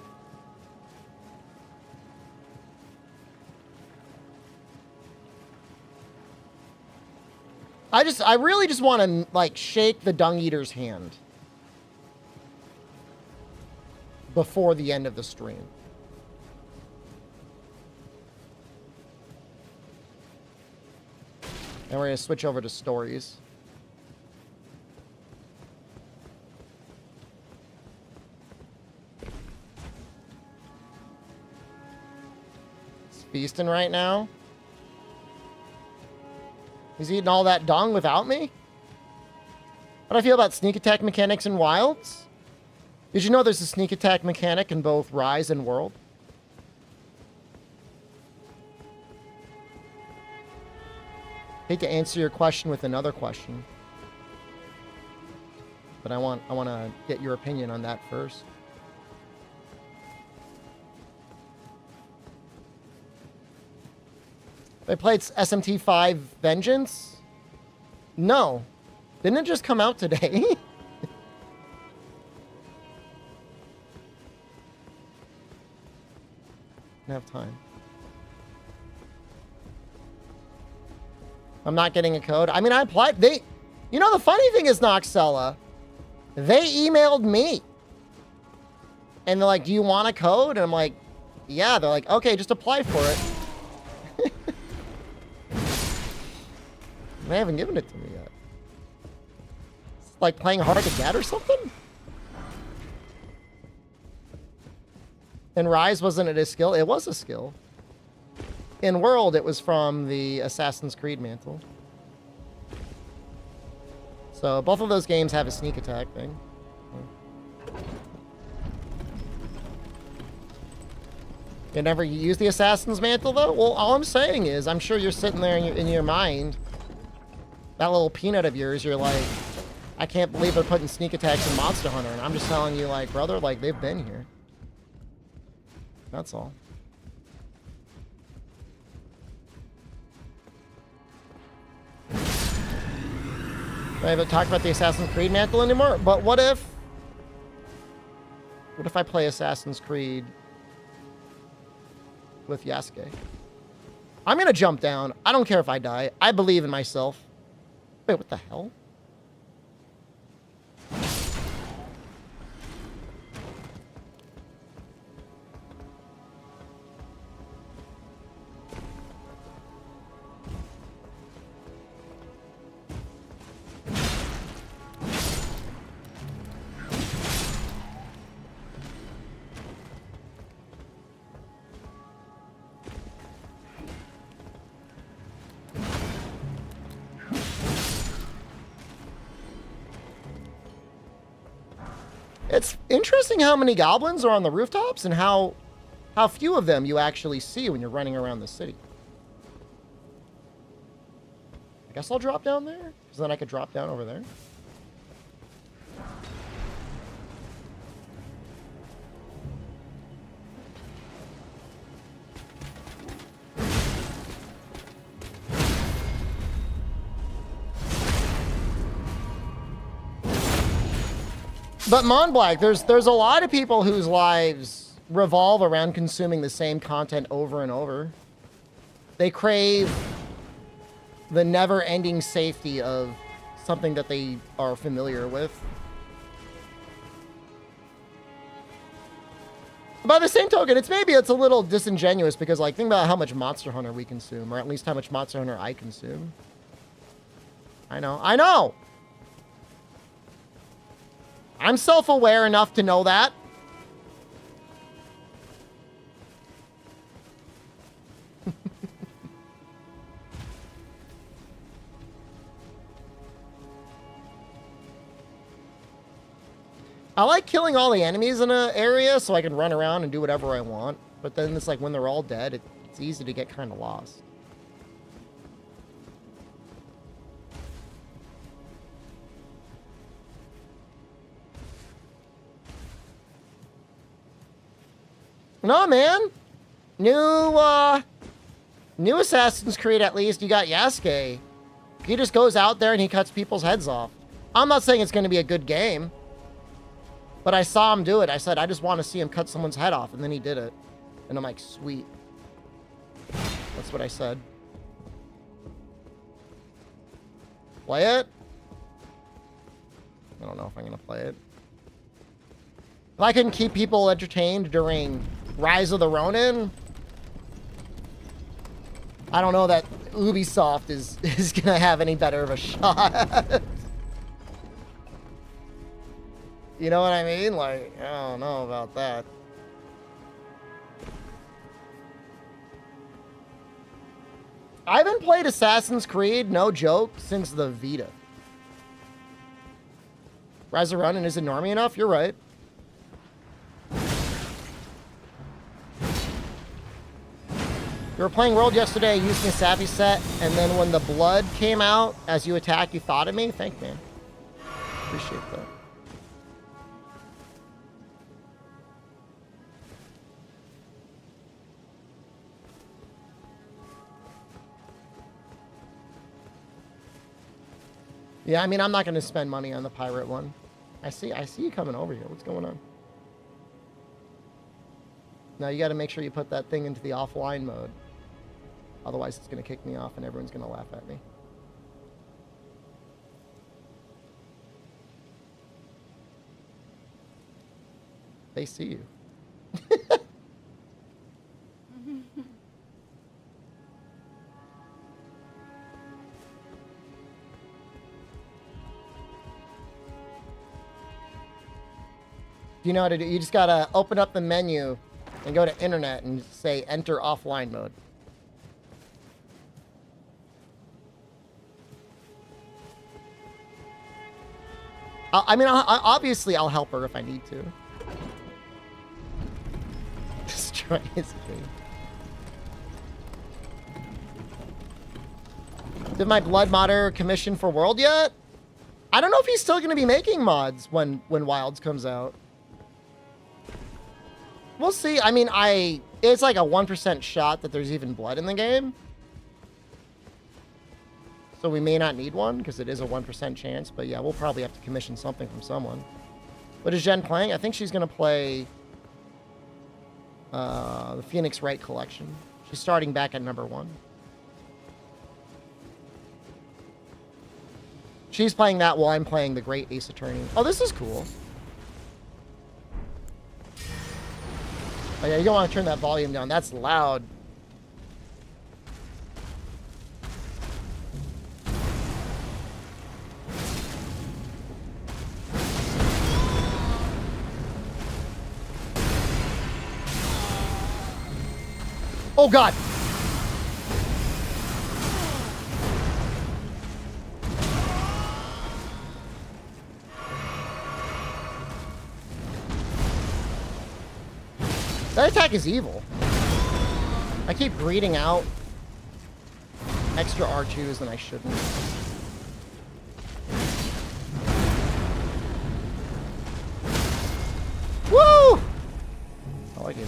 I really just want to, like, shake the Dung Eater's hand before the end of the stream. And we're going to switch over to stories. He's feasting right now. He's eating all that dung without me? How do I feel about sneak attack mechanics in Wilds? Did you know there's a sneak attack mechanic in both Rise and World? Hate to answer your question with another question, but I want to get your opinion on that first. I played SMT5 Vengeance? No. Didn't it just come out today? Didn't have time. I'm not getting a code. I mean, I applied. You know, the funny thing is, Noxella, they emailed me. And they're like, do you want a code? And I'm like, yeah. They're like, okay, just apply for it. They haven't given it to me yet. It's like playing hard to get or something? And Rise, wasn't it a skill? It was a skill. In World, it was from the Assassin's Creed mantle. So both of those games have a sneak attack thing. You never use the Assassin's mantle, though? Well, all I'm saying is, I'm sure you're sitting there in your mind, that little peanut of yours, you're like, I can't believe they're putting sneak attacks in Monster Hunter. And I'm just telling you, like, brother, like, they've been here. That's all. I haven't talked about the Assassin's Creed mantle anymore, but what if I play Assassin's Creed with Yasuke? I'm gonna jump down. I don't care if I die. I believe in myself. Wait, what the hell? It's interesting how many goblins are on the rooftops and how few of them you actually see when you're running around the city. I guess I'll drop down there, because then I could drop down over there. But Monblack, there's a lot of people whose lives revolve around consuming the same content over and over. They crave the never-ending safety of something that they are familiar with. By the same token, it's a little disingenuous because, like, think about how much Monster Hunter we consume, or at least how much Monster Hunter I consume. I know! I'm self-aware enough to know that. I like killing all the enemies in an area so I can run around and do whatever I want. But then it's like when they're all dead, it's easy to get kind of lost. No, man. New Assassin's Creed, at least, you got Yasuke. He just goes out there and he cuts people's heads off. I'm not saying it's going to be a good game. But I saw him do it. I said, I just want to see him cut someone's head off. And then he did it. And I'm like, sweet. That's what I said. Play it? I don't know if I'm going to play it. If I couldn't keep people entertained during Rise of the Ronin, I don't know that Ubisoft is gonna have any better of a shot. You know what I mean? Like, I don't know about that. I haven't played Assassin's Creed, no joke, since the Vita. Rise of Ronin isn't normie enough? You're right. You were playing World yesterday using a Savvy set, and then when the blood came out, as you attacked, you thought of me? Thank man. Appreciate that. Yeah, I mean, I'm not going to spend money on the pirate one. I see you coming over here. What's going on? Now you got to make sure you put that thing into the offline mode. Otherwise, it's going to kick me off and everyone's going to laugh at me. They see you. You know how to do. You just gotta open up the menu and go to internet and say enter offline mode. I mean, obviously I'll help her if I need to. Destroy his game. Did my blood modder commission for World yet? I don't know if he's still gonna be making mods when Wilds comes out. We'll see. I mean, it's like a 1% shot that there's even blood in the game. So we may not need one, because it is a 1% chance. But yeah, we'll probably have to commission something from someone. What is Jen playing? I think she's going to play the Phoenix Wright collection. She's starting back at number 1. She's playing that while I'm playing the Great Ace Attorney. Oh, this is cool. Oh yeah, you don't want to turn that volume down. That's loud. Oh God. That attack is evil. I keep breeding out extra R2s than I shouldn't. Woo! I like it.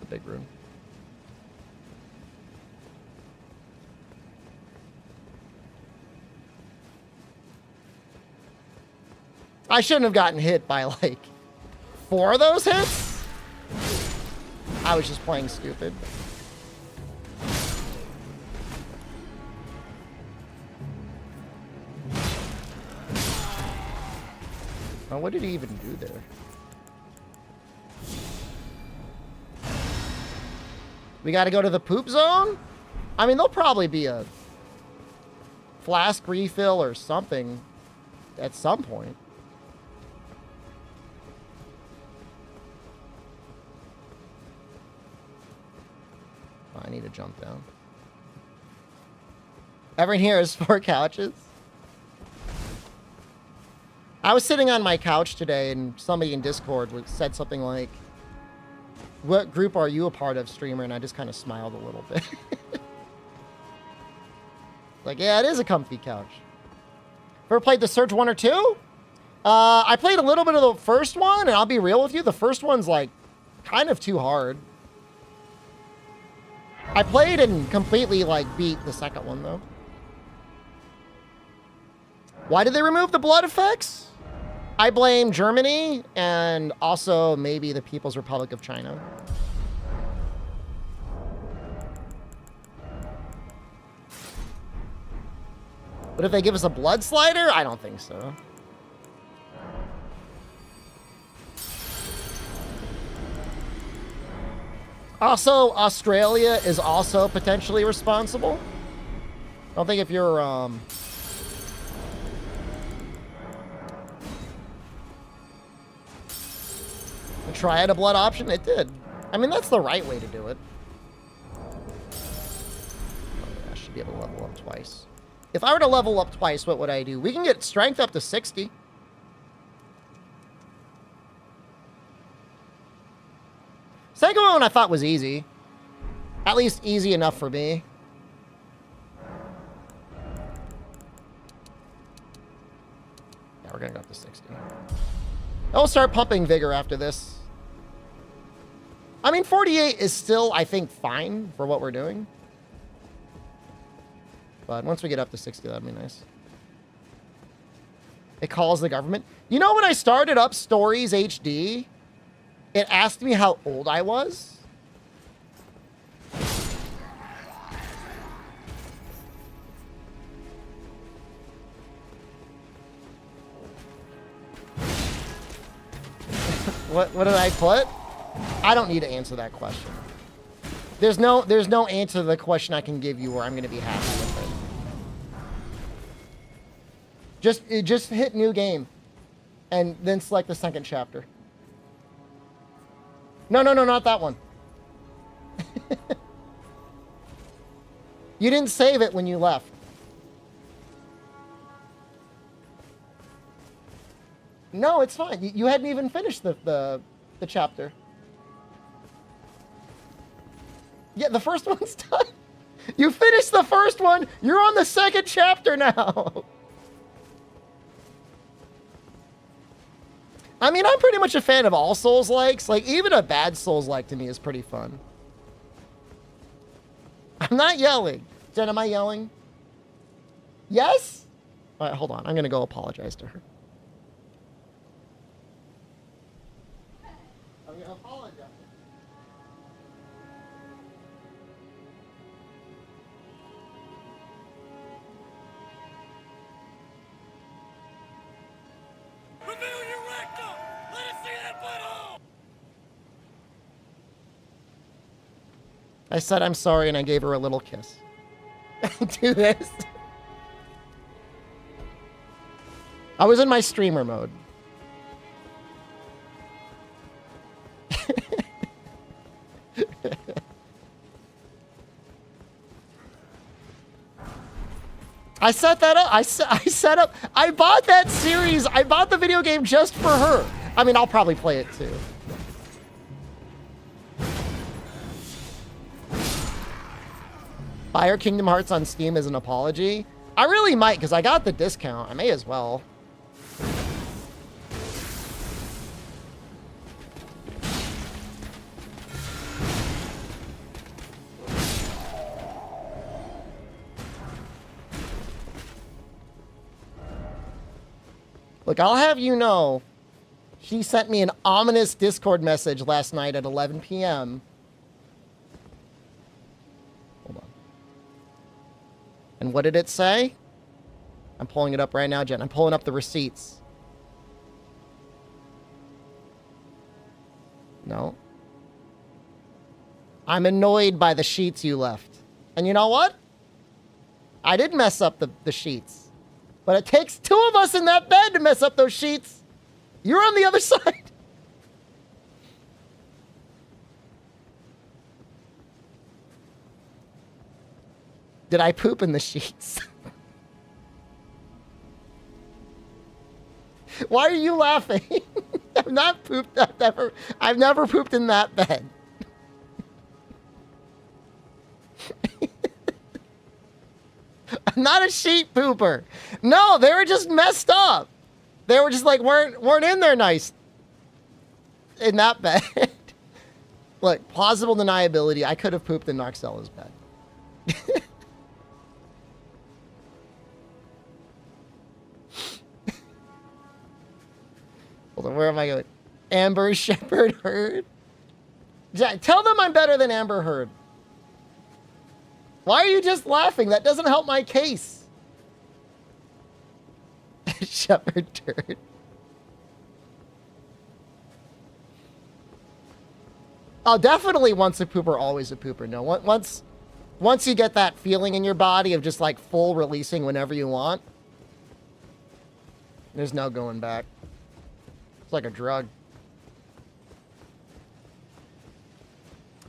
The big room. I shouldn't have gotten hit by like 4 of those hits. I was just playing stupid. Oh, what did he even do there? We got to go to the poop zone? I mean, there'll probably be a flask refill or something at some point. I need to jump down. Everyone here has 4 couches. I was sitting on my couch today and somebody in Discord said something like, "What group are you a part of, streamer?" And I just kind of smiled a little bit. Like, yeah, it is a comfy couch. Ever played The Surge 1 or 2? I played a little bit of the first one, and I'll be real with you, the first one's like kind of too hard. I played and completely like beat the second one though. Why did they remove the blood effects? I blame Germany and also maybe the People's Republic of China. But if they give us a blood slider, I don't think so. Also, Australia is also potentially responsible. I don't think if you're, the Triad a blood option, it did. I mean, that's the right way to do it. I should be able to level up twice. If I were to level up twice, what would I do? We can get strength up to 60. Second one I thought was easy. At least easy enough for me. Yeah, we're gonna go up to 60. I'll start pumping vigor after this. I mean, 48 is still, I think, fine for what we're doing. But once we get up to 60, that'd be nice. It calls the government. You know, when I started up Stories HD, it asked me how old I was. What did I put? I don't need to answer that question. There's no answer to the question I can give you where I'm going to be happy with it. Just hit new game and then select the second chapter. No, not that one. You didn't save it when you left. No, it's fine. You hadn't even finished the chapter. Yeah, the first one's done. You finished the first one. You're on the second chapter now. I mean, I'm pretty much a fan of all Souls-likes. Like, even a bad Souls-like to me is pretty fun. I'm not yelling. Jen, am I yelling? Yes? All right, hold on. I'm going to go apologize to her. I'm going to apologize. I said I'm sorry and I gave her a little kiss. Do this. I was in my streamer mode. I set that up. I bought that series. I bought the video game just for her. I mean, I'll probably play it too. Buy her Kingdom Hearts on Steam as an apology. I really might, because I got the discount. I may as well. Look, I'll have you know, she sent me an ominous Discord message last night at 11 p.m. Hold on. And what did it say? I'm pulling it up right now, Jen. I'm pulling up the receipts. No. I'm annoyed by the sheets you left. And you know what? I did mess up the sheets. But it takes two of us in that bed to mess up those sheets. You're on the other side. Did I poop in the sheets? Why are you laughing? I've not pooped. I've never pooped in that bed. I'm not a sheet pooper. No, they were just messed up. They were just like weren't in there nice. In that bed. Look, plausible deniability. I could have pooped in Noxella's bed. Hold on, where am I going? Amber Shepherd Heard? Jack, tell them I'm better than Amber Heard. Why are you just laughing? That doesn't help my case. Shepherd Turd. Oh, definitely once a pooper, always a pooper. No, once you get that feeling in your body of just like full releasing whenever you want, there's no going back. It's like a drug.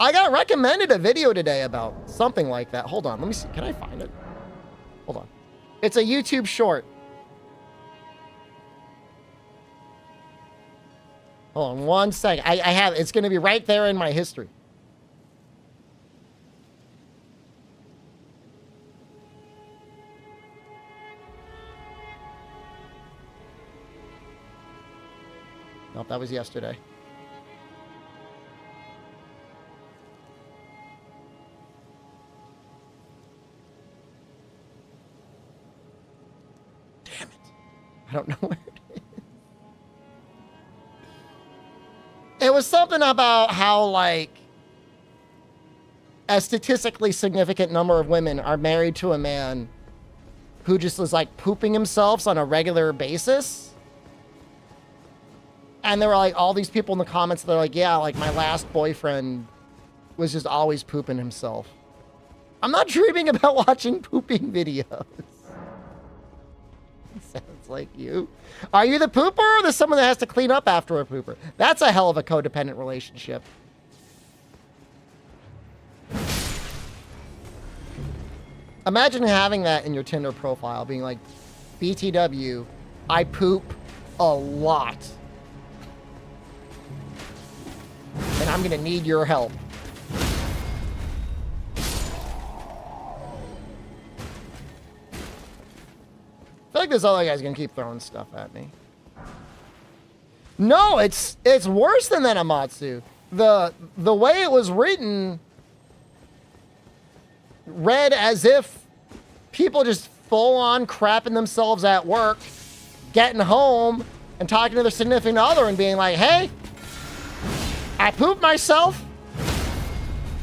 I got recommended a video today about something like that. Hold on, let me see. Can I find it? Hold on. It's a YouTube short. Hold on one second. I have, it's going to be right there in my history. Nope, that was yesterday. Damn it. I don't know where it is. It was something about how, like, a statistically significant number of women are married to a man who just is, like, pooping himself on a regular basis. And there were, like, all these people in the comments, they're like, yeah, like, my last boyfriend was just always pooping himself. I'm not dreaming about watching pooping videos. Sounds like you. Are you the pooper or the someone that has to clean up after a pooper? That's a hell of a codependent relationship. Imagine having that in your Tinder profile, being like, BTW, I poop a lot. And I'm gonna need your help. I feel like this other guy's gonna keep throwing stuff at me. No, it's worse than that, Amatsu. The way it was written read as if people just full on crapping themselves at work, getting home, and talking to their significant other and being like, hey, I pooped myself.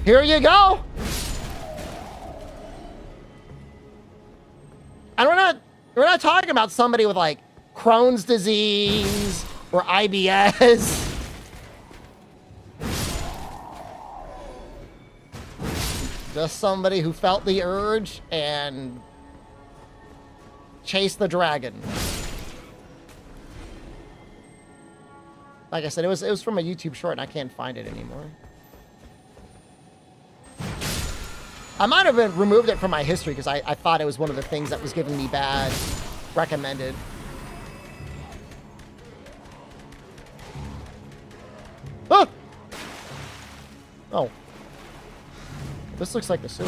Here you go. And we're not talking about somebody with like Crohn's disease or IBS. Just somebody who felt the urge and chased the dragon. Like I said, it was from a YouTube short and I can't find it anymore. I might have removed it from my history because I thought it was one of the things that was giving me bad recommended. Ah! Oh. This looks like the sewer.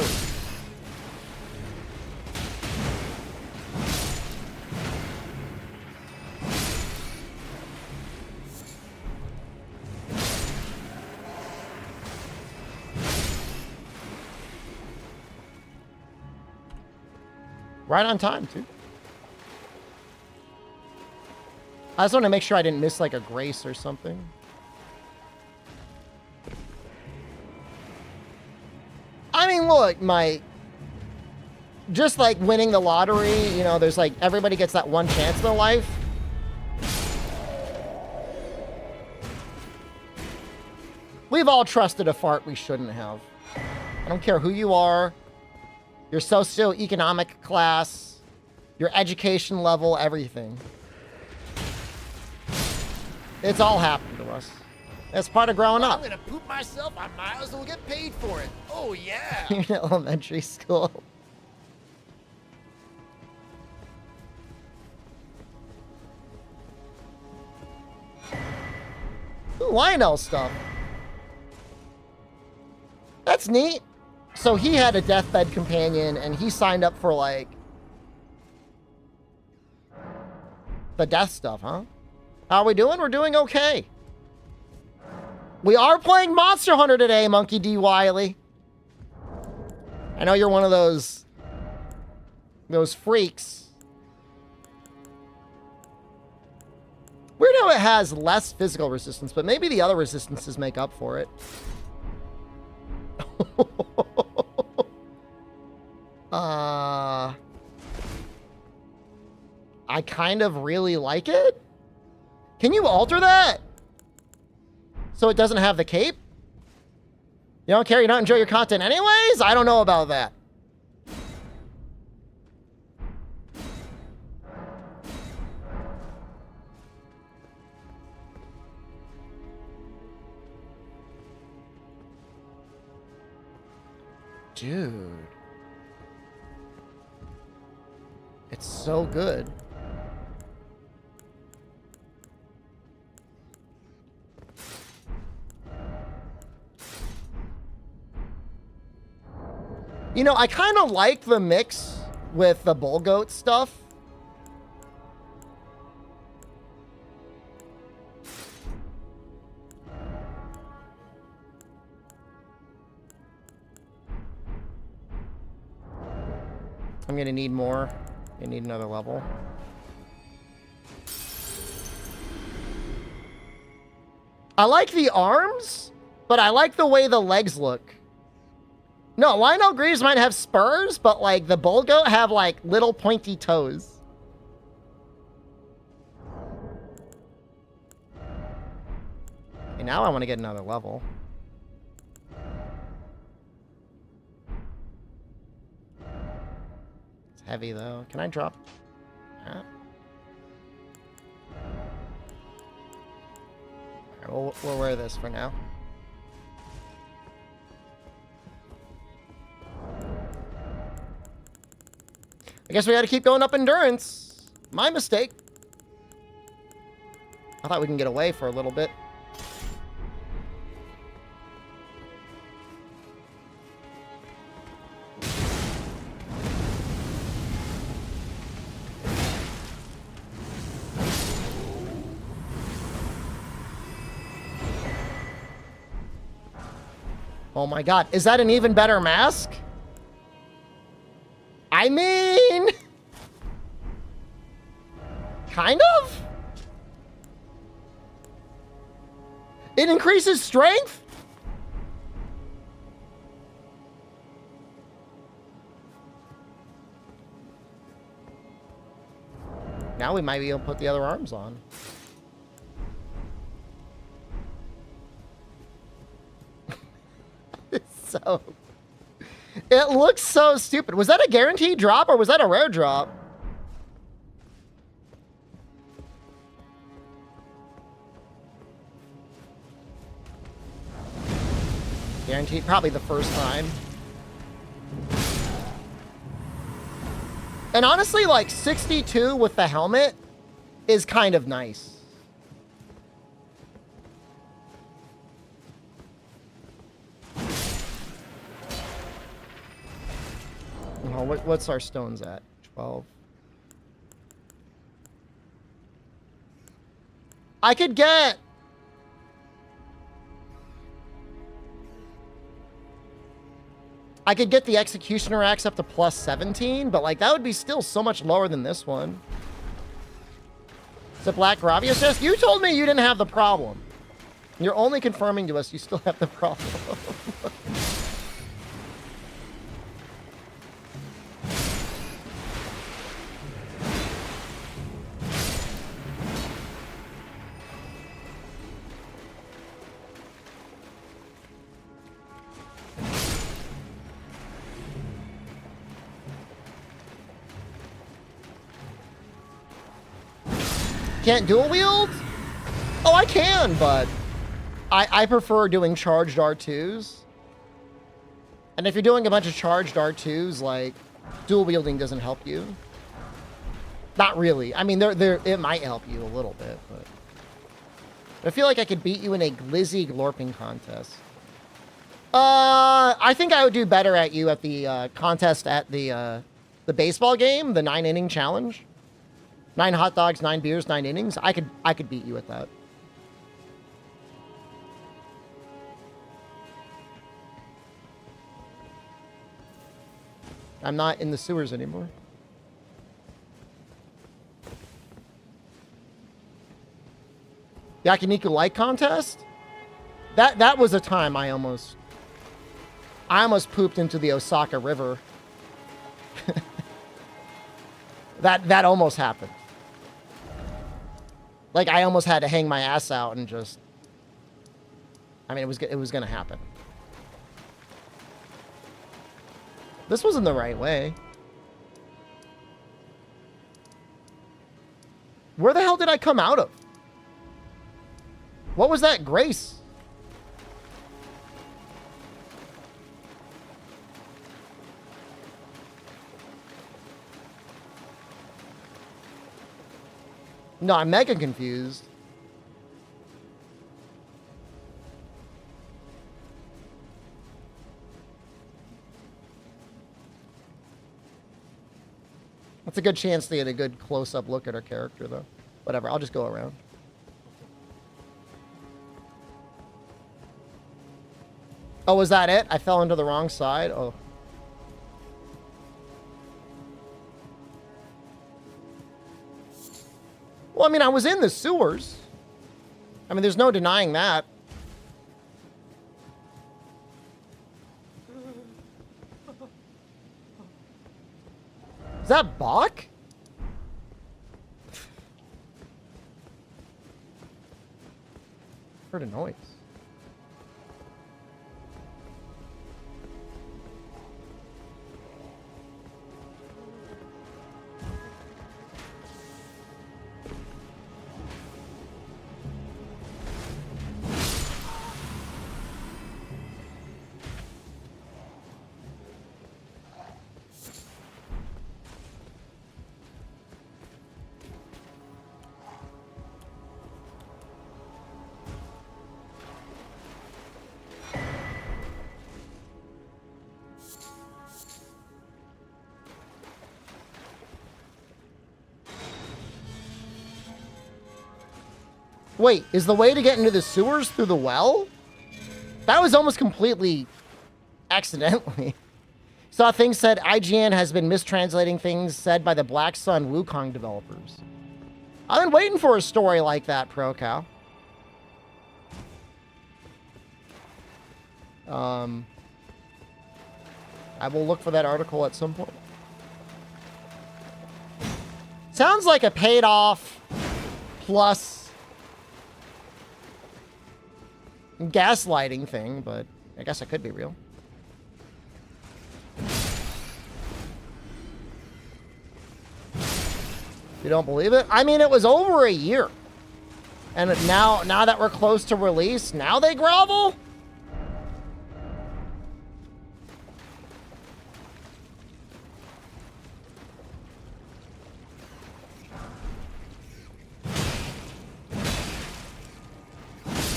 Right on time, too. I just want to make sure I didn't miss, like, a grace or something. I mean, look, just like winning the lottery, you know, there's like, everybody gets that one chance in their life. We've all trusted a fart we shouldn't have. I don't care who you are, your socioeconomic class, your education level, everything. It's all happened to us. That's part of growing up.
I'm gonna poop myself. I might as well get paid for it. Oh yeah.
You're in elementary school. Ooh, Lionel stuff. That's neat. So he had a deathbed companion and he signed up for like the death stuff, huh? How are we doing? We're doing okay. We are playing Monster Hunter today, Monkey D. Wiley. I know you're one of those freaks. Weird how it has less physical resistance, but maybe the other resistances make up for it. I kind of really like it. Can you alter that so it doesn't have the cape? You don't care, you don't enjoy your content anyways? I don't know about that. Dude. It's so good. You know, I kind of like the mix with the bull goat stuff. I'm gonna need more. I need another level. I like the arms, but I like the way the legs look. No, Lionel Greaves might have spurs, but like the bull goat have like little pointy toes. Okay, now I want to get another level. It's heavy though. Can I drop that? Alright, we'll wear this for now. I guess we gotta keep going up endurance. My mistake. I thought we can get away for a little bit. Oh my god, is that an even better mask? I mean... kind of? It increases strength? Now we might be able to put the other arms on. So... it looks so stupid. Was that a guaranteed drop or was that a rare drop? Guaranteed, probably the first time. And honestly, like 62 with the helmet is kind of nice. Oh, what's our stones at? 12. I could get... the Executioner axe up to plus 17, but like that would be still so much lower than this one. Is it Black Gravius? Yes, you told me you didn't have the problem. You're only confirming to us you still have the problem. Can't dual wield? Oh, I can, but I prefer doing charged R2s. And if you're doing a bunch of charged R2s, like, dual wielding doesn't help you. Not really. I mean, it might help you a little bit, but... I feel like I could beat you in a glizzy glorping contest. I think I would do better at you at the contest at the baseball game, the 9-inning challenge. 9 hot dogs, 9 beers, 9 innings. I could beat you at that. I'm not in the sewers anymore. Yakiniku Light Contest? That was a time I almost pooped into the Osaka River. That almost happened. Like, I almost had to hang my ass out and just... I mean, it was going to happen. This wasn't the right way. Where the hell did I come out of? What was that grace? No, I'm mega confused. That's a good chance to get a good close-up look at our character, though. Whatever, I'll just go around. Oh, was that it? I fell into the wrong side? Oh. Well, I mean, I was in the sewers. I mean, there's no denying that. Is that Bach? Heard a noise. Wait, is the way to get into the sewers through the well? That was almost completely accidentally. Saw things said IGN has been mistranslating things said by the Black Sun Wukong developers. I've been waiting for a story like that, ProCow. I will look for that article at some point. Sounds like a paid off plus gaslighting thing, but I guess it could be real. You don't believe it? I mean, it was over a year. And now that we're close to release, now they grovel?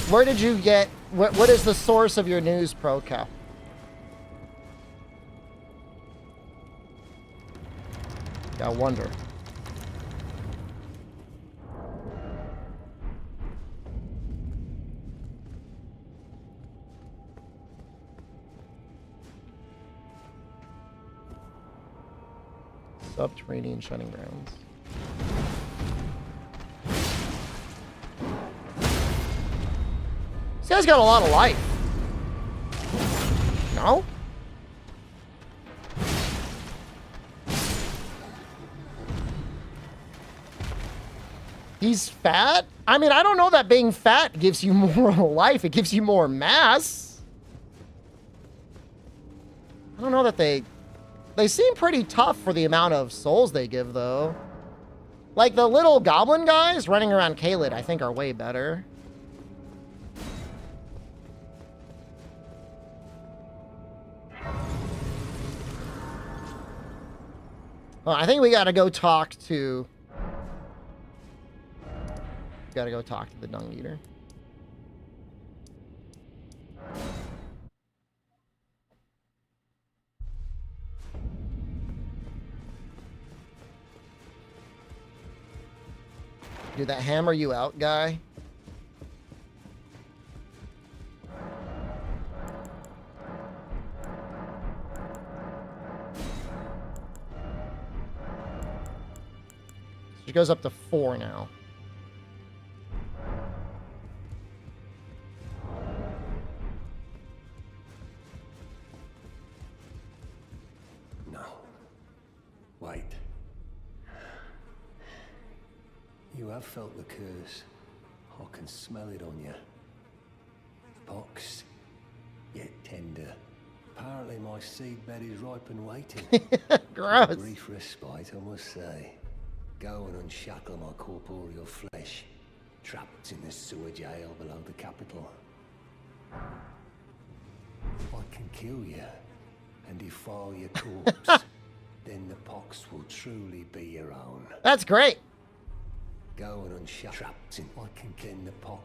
Where did you get... What is the source of your news, ProCow? I wonder. Subterranean shunning grounds. This guy's got a lot of life. No? He's fat? I mean, I don't know that being fat gives you more life. It gives you more mass. I don't know that they seem pretty tough for the amount of souls they give, though. Like, the little goblin guys running around Caelid, I think, are way better. Well, I think we gotta go talk to... Gotta go talk to the Dung Eater. Dude, that hammer you out guy. It goes up to 4 now.
No. Wait. You have felt the curse. I can smell it on you. The box, yet tender, Apparently my seedbed is ripe and waiting.
Gross.
Brief respite, I must say. Go and unshackle my corporeal flesh, trapped in the sewer jail below the capital. I can kill you and defile your corpse. Then the pox will truly be your own.
That's great.
Go and unshackle. Trapped in. I can kill the pox.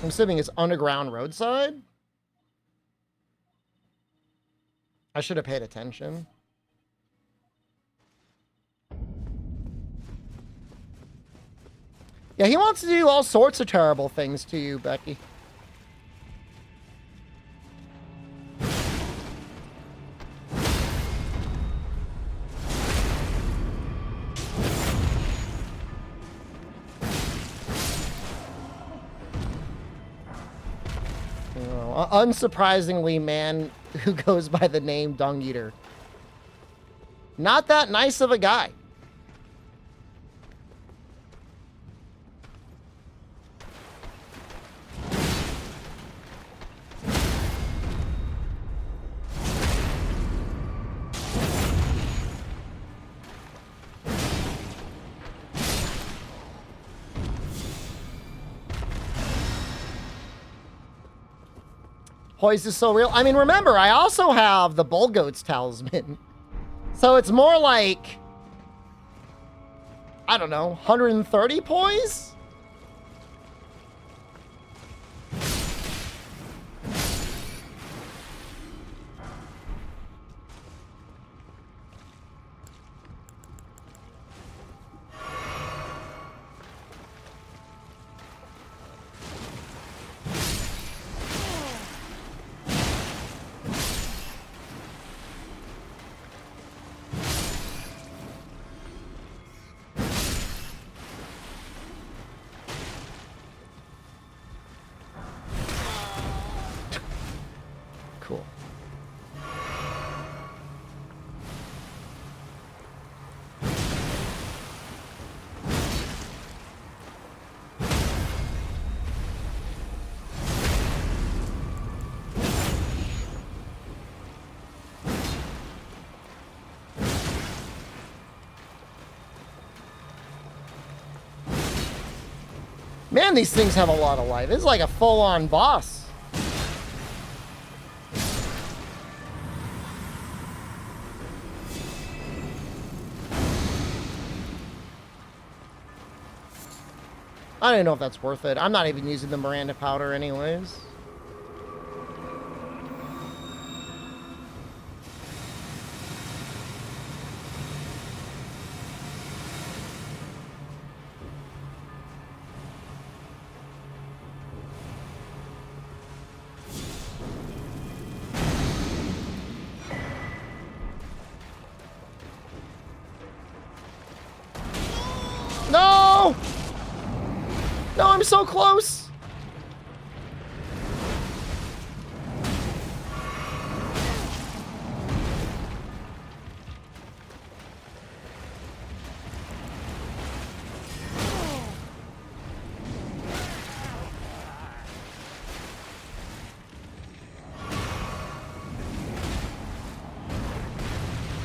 I'm assuming it's underground roadside. I should have paid attention. Yeah, he wants to do all sorts of terrible things to you, Becky. Unsurprisingly, man who goes by the name Dung Eater. Not that nice of a guy. Poise is so real. I mean, remember, I also have the Bull Goat's Talisman. So it's more like, I don't know, 130 poise? Cool. Man, these things have a lot of life. It's like a full-on boss. I don't even know if that's worth it. I'm not even using the Miranda powder anyways. No! No, I'm so close.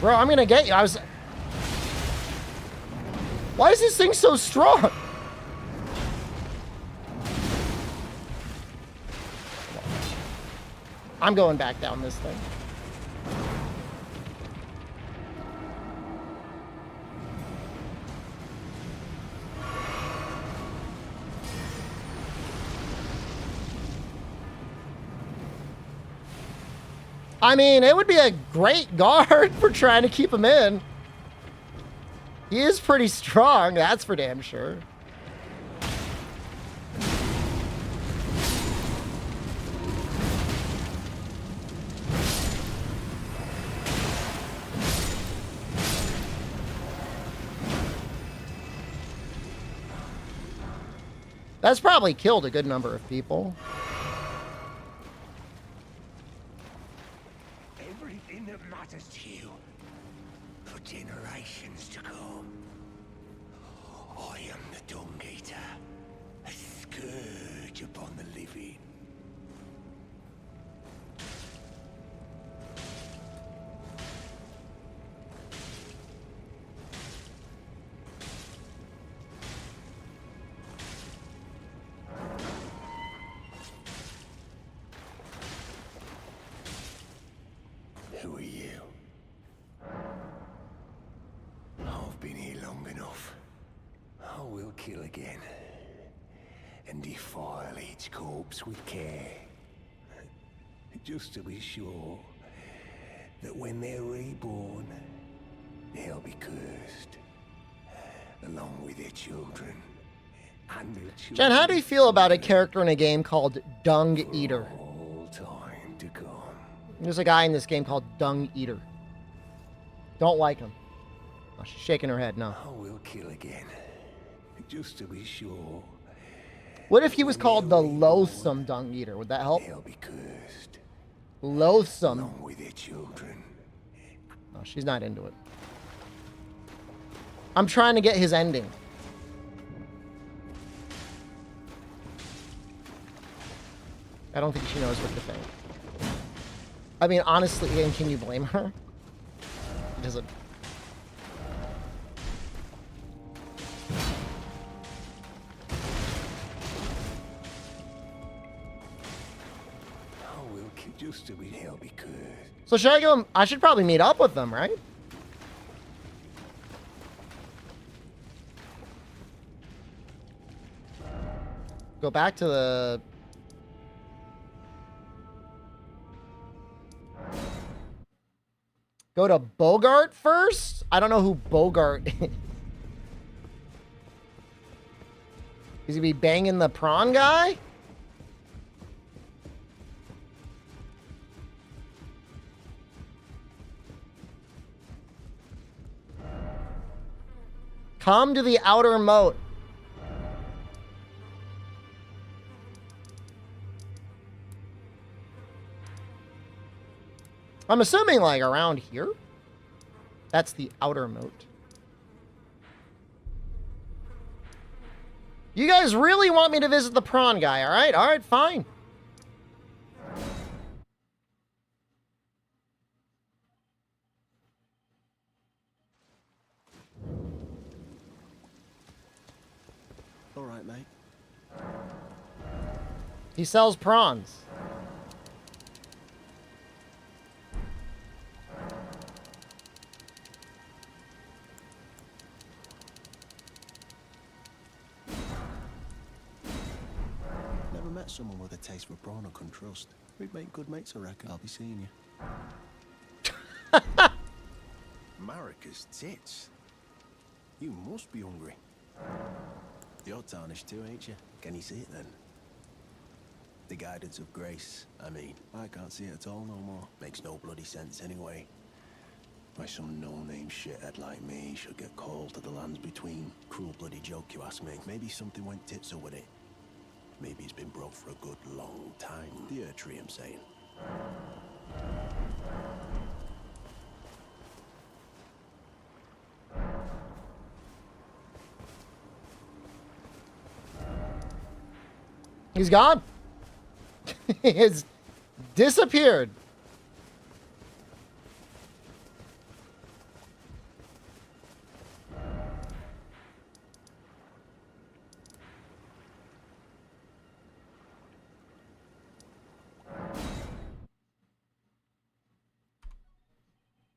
Bro, I'm gonna get you. Why is this thing so strong? I'm going back down this thing. I mean, it would be a great guard for trying to keep him in. He is pretty strong, that's for damn sure. That's probably killed a good number of people.
Everything that
matters to you for generations to come. I am the Dung Eater, a scourge upon the living. Who are you? I've been here long enough. I will kill again. And defile each corpse with care. Just to be sure that when they're reborn, they'll be cursed. Along with their children. And their children.
Jen, how do you feel about a character in a game called Dung Eater?
All time to come.
There's a guy in this game called Dung Eater. Don't like him. Oh, she's shaking her head, no.
I will kill again. Just to be sure.
What if he was called the Loathsome Dung Eater? Would that help?
They'll be cursed.
Loathsome.
Along with their children.
No, she's not into it. I'm trying to get his ending. I don't think she knows what to think. I mean, honestly, and can you blame her? It doesn't.
I will keep just to be hell because.
So should I go? I should probably meet up with them, right? Go back to the. Go to Bogart first? I don't know who Bogart is. Is he be banging the prawn guy? Come to the outer moat. I'm assuming like around here. That's the outer moat. You guys really want me to visit the prawn guy, all right? All right, fine.
All right, mate.
He sells prawns.
Never met someone with a taste for prawn I can trust. We'd make good mates, I reckon. I'll be seeing you. Marika's tits. You must be hungry. You're tarnished too, ain't you? Can you see it then? The guidance of grace, I mean. I can't see it at all no more. Makes no bloody sense anyway. Why some no-name shithead like me should get called to the lands between. Cruel bloody joke, you ask me. Maybe something went tits up with it. Maybe it's been broke for a good long time. The earth tree, I'm saying.
He's gone. He has disappeared.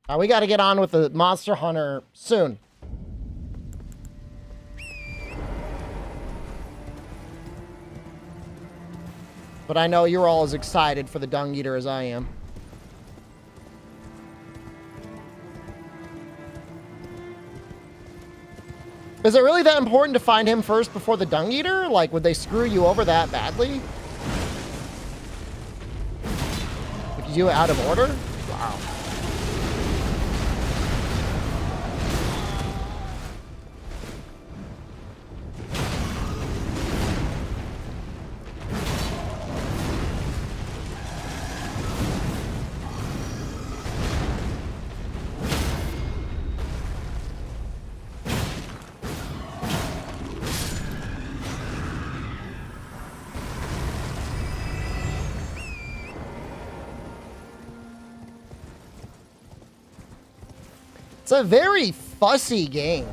Now we got to get on with the Monster Hunter soon. But I know you're all as excited for the Dung Eater as I am. Is it really that important to find him first before the Dung Eater? Like, would they screw you over that badly? If you do it out of order? Wow. It's a very fussy game.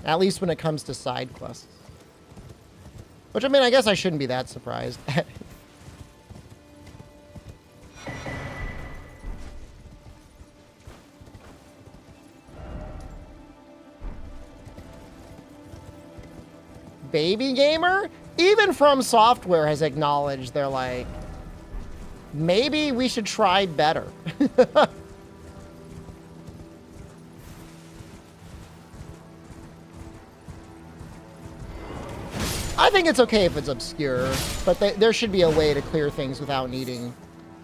At least when it comes to side quests. Which, I mean, I guess I shouldn't be that surprised. Baby gamer? Even From Software has acknowledged they're like, maybe we should try better. I think it's okay if it's obscure, but there should be a way to clear things without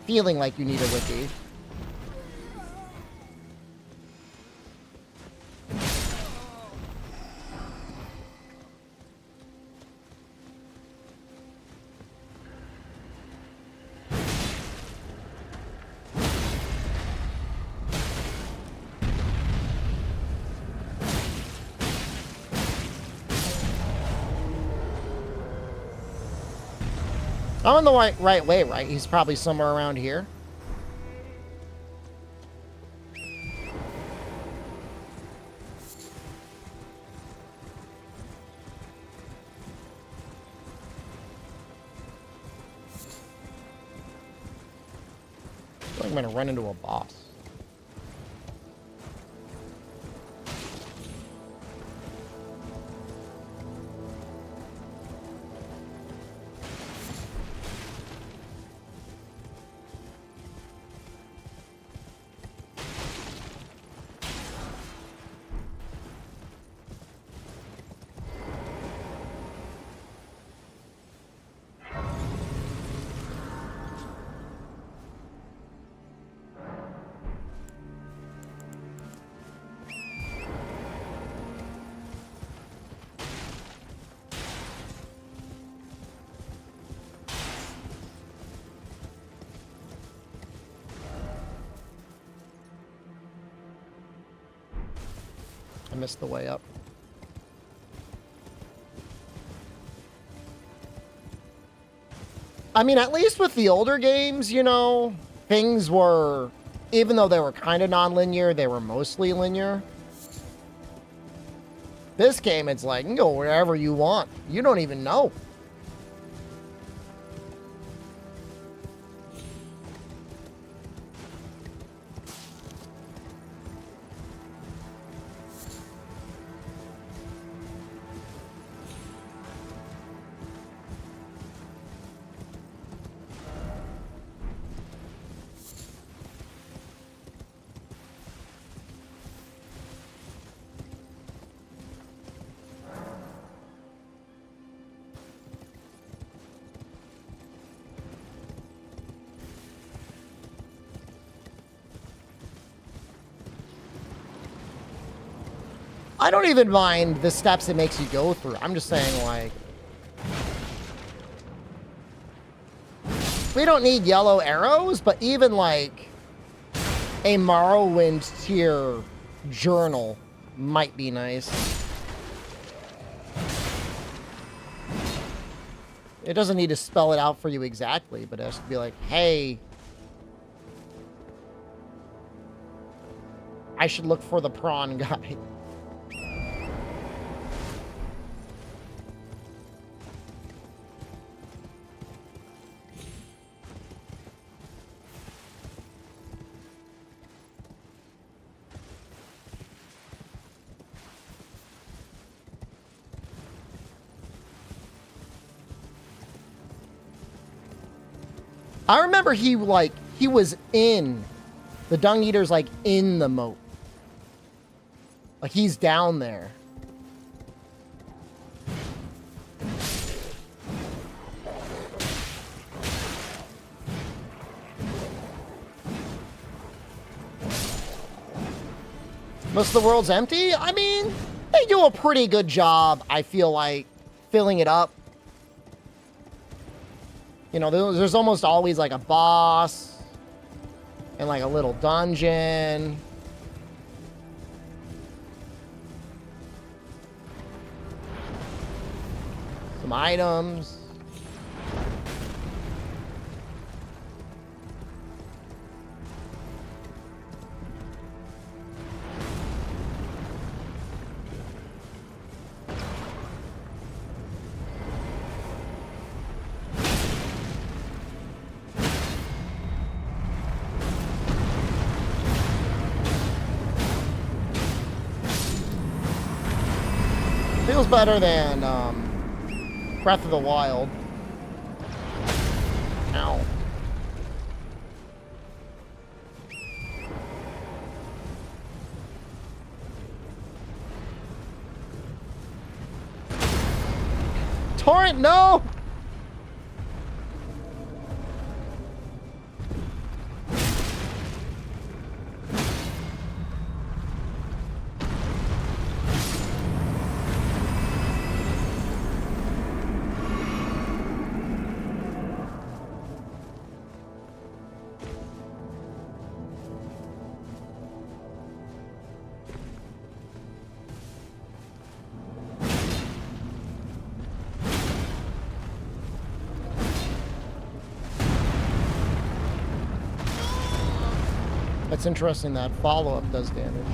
feeling like you need a wiki. I'm in the right way, right? He's probably somewhere around here. I feel like I'm gonna run into a boss. I missed the way up. I mean, at least with the older games, you know, things were, even though they were kind of non-linear, they were mostly linear. This game, it's like, you can go wherever you want. You don't even know. I don't even mind the steps it makes you go through. I'm just saying, like, we don't need yellow arrows, but even, like, a Morrowind tier journal might be nice. It doesn't need to spell it out for you exactly, but it has to be like, hey, I should look for the prawn guy. I remember he was in, the Dung Eater's like in the moat. Like he's down there. Most of the world's empty? I mean, they do a pretty good job, I feel like, filling it up. You know, there's almost always like a boss and like a little dungeon. Some items. Feels better than Breath of the Wild. Ow. Torrent, no! That's interesting that follow-up does damage.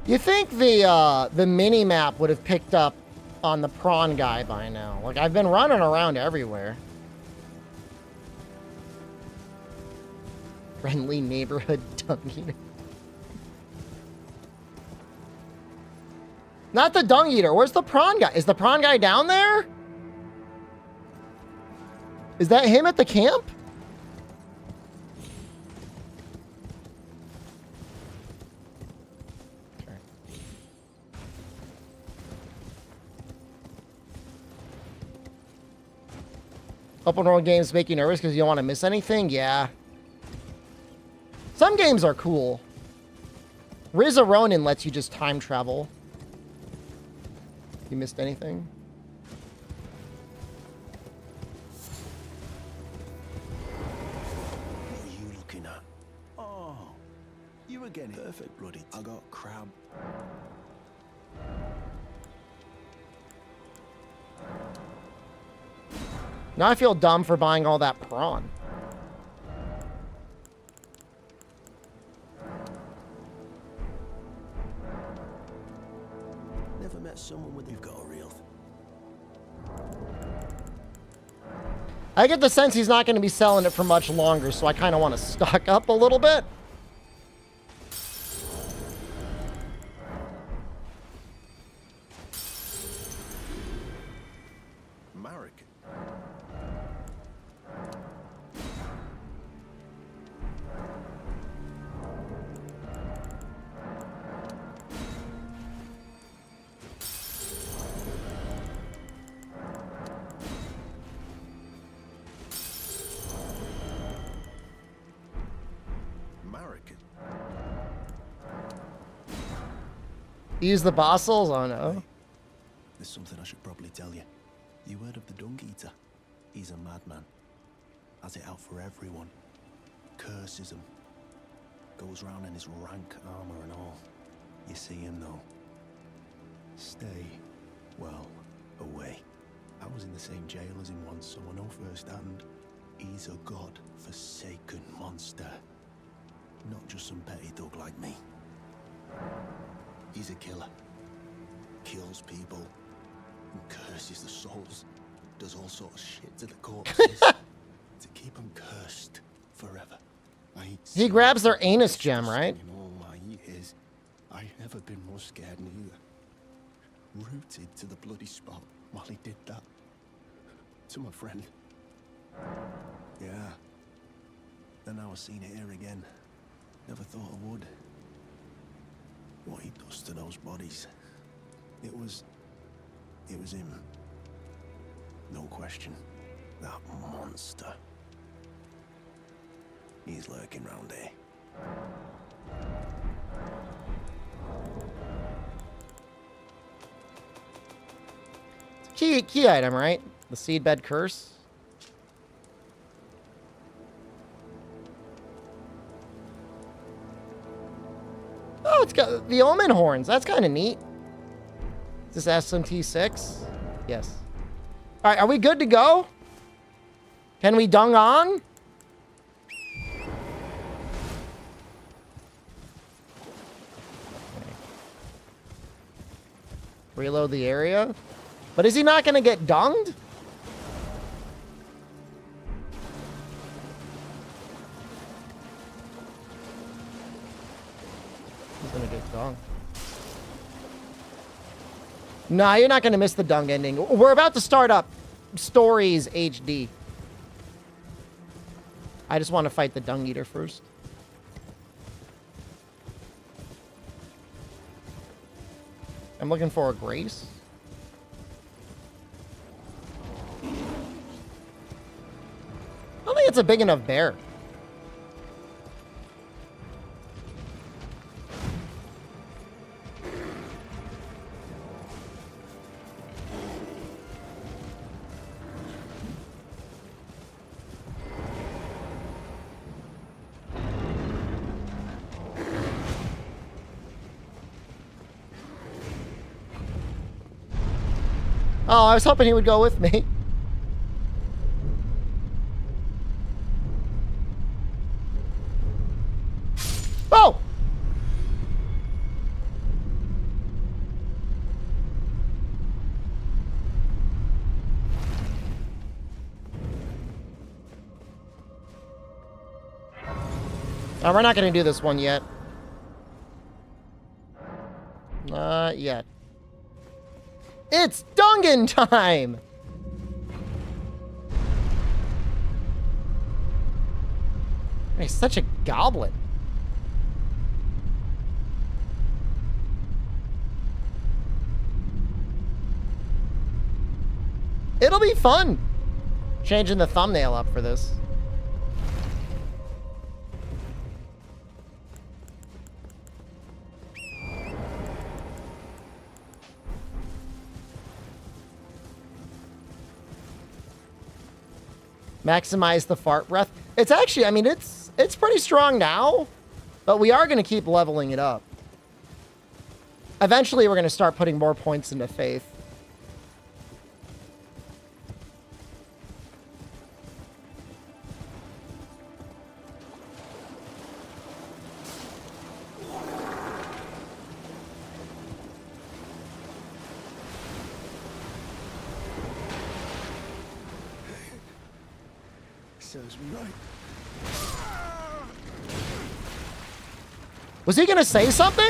You think the mini map would have picked up on the prawn guy by now? Like, I've been running around everywhere. Friendly neighborhood dung eater. Not the dung eater. Where's the prawn guy? Is the prawn guy down there? Is that him at the camp? Open world games make you nervous because you don't want to miss anything? Yeah. Some games are cool. Riz of Ronin lets you just time travel. You missed anything?
What are you looking at? Oh, you were getting perfect, bloody. I got crab.
Now I feel dumb for buying all that prawn.
Never met someone with. You've got a real.
I get the sense he's not going to be selling it for much longer, so I kind of want to stock up a little bit. Use the bossels? Oh no.
Hey, there's something I should probably tell you. You heard of the Dung Eater? He's a madman. Has it out for everyone. Curses him. Goes round in his rank armor and all. You see him though. Stay, well, away. I was in the same jail as him once, so I know firsthand. He's a god-forsaken monster. Not just some petty thug like me. He's a killer. Kills people. And curses the souls. Does all sorts of shit to the corpses. To keep them cursed forever.
He grabs their anus gem, right?
In all my years, I've never been more scared neither. Rooted to the bloody spot while he did that. To my friend. Yeah. Then I was seen it here again. Never thought I would. What he does to those bodies. It was him. No question. That monster. He's lurking round here.
Key item, right? The seedbed curse. the Omen horns. That's kind of neat. Is this SMT6? Yes. All right, are we good to go? Can we dung on? Okay. Reload the area. But is he not going to get dunged? He's going to get dunged. Nah, you're not going to miss the dung ending. We're about to start up Stories HD. I just want to fight the Dung Eater first. I'm looking for a Grace. I don't think it's a big enough bear. Oh, I was hoping he would go with me. Oh! Oh, we're not going to do this one yet. Not yet. It's Dungan time! He's such a goblin. It'll be fun. Changing the thumbnail up for this. Maximize the fart breath. It's actually, I mean, it's pretty strong now, but we are going to keep leveling it up. Eventually, we're going to start putting more points into faith.
Serves me right.
Was he going to say something?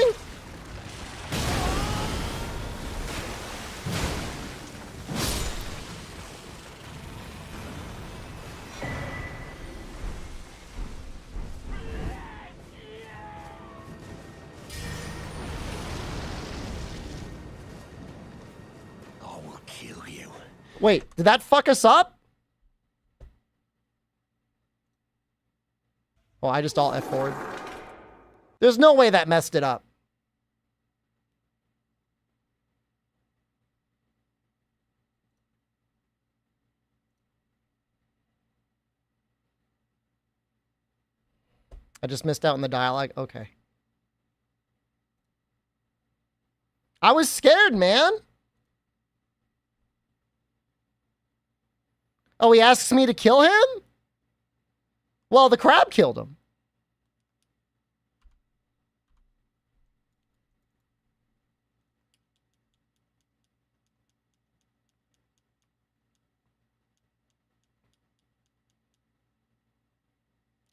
I will kill you.
Wait, did that fuck us up? Oh, I just alt F forward. There's no way that messed it up. I just missed out on the dialogue. Okay. I was scared, man. Oh, he asks me to kill him? Well, the crab killed him.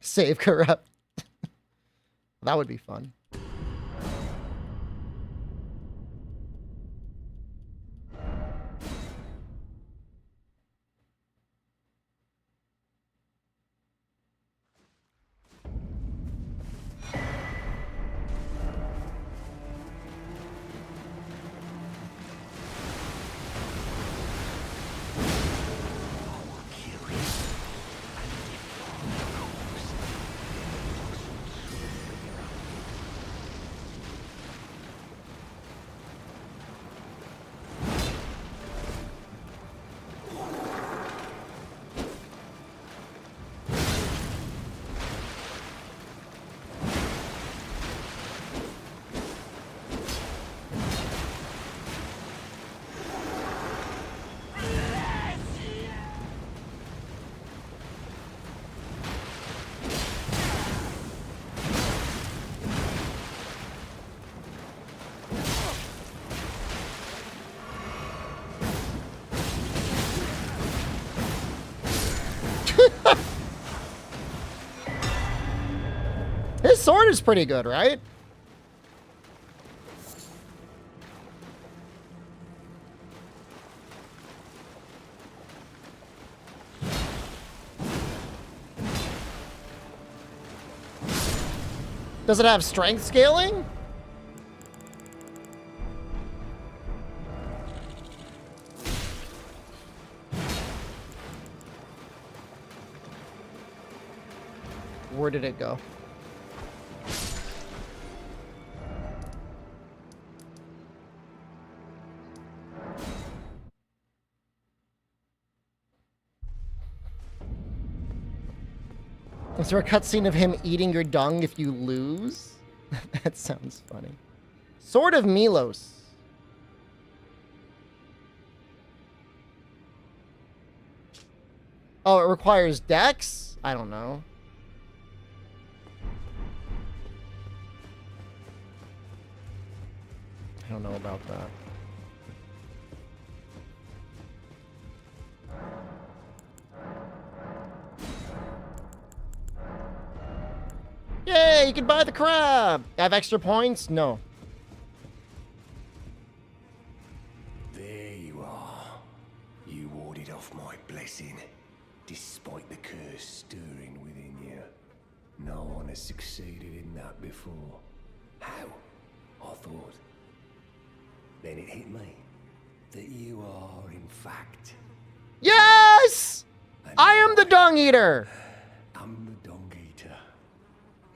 Save corrupt. That would be fun. sword is pretty good, right? Does it have strength scaling? Where did it go? Is there a cutscene of him eating your dung if you lose? That sounds funny. Sword of Milos. Oh, it requires dex? I don't know. I don't know about that. Yay, you can buy the crab! Have extra points? No.
There you are. You warded off my blessing, despite the curse stirring within you. No one has succeeded in that before. How? I thought. Then it hit me that you are, in fact,
Yes! I am the dung eater!
I'm the dung eater.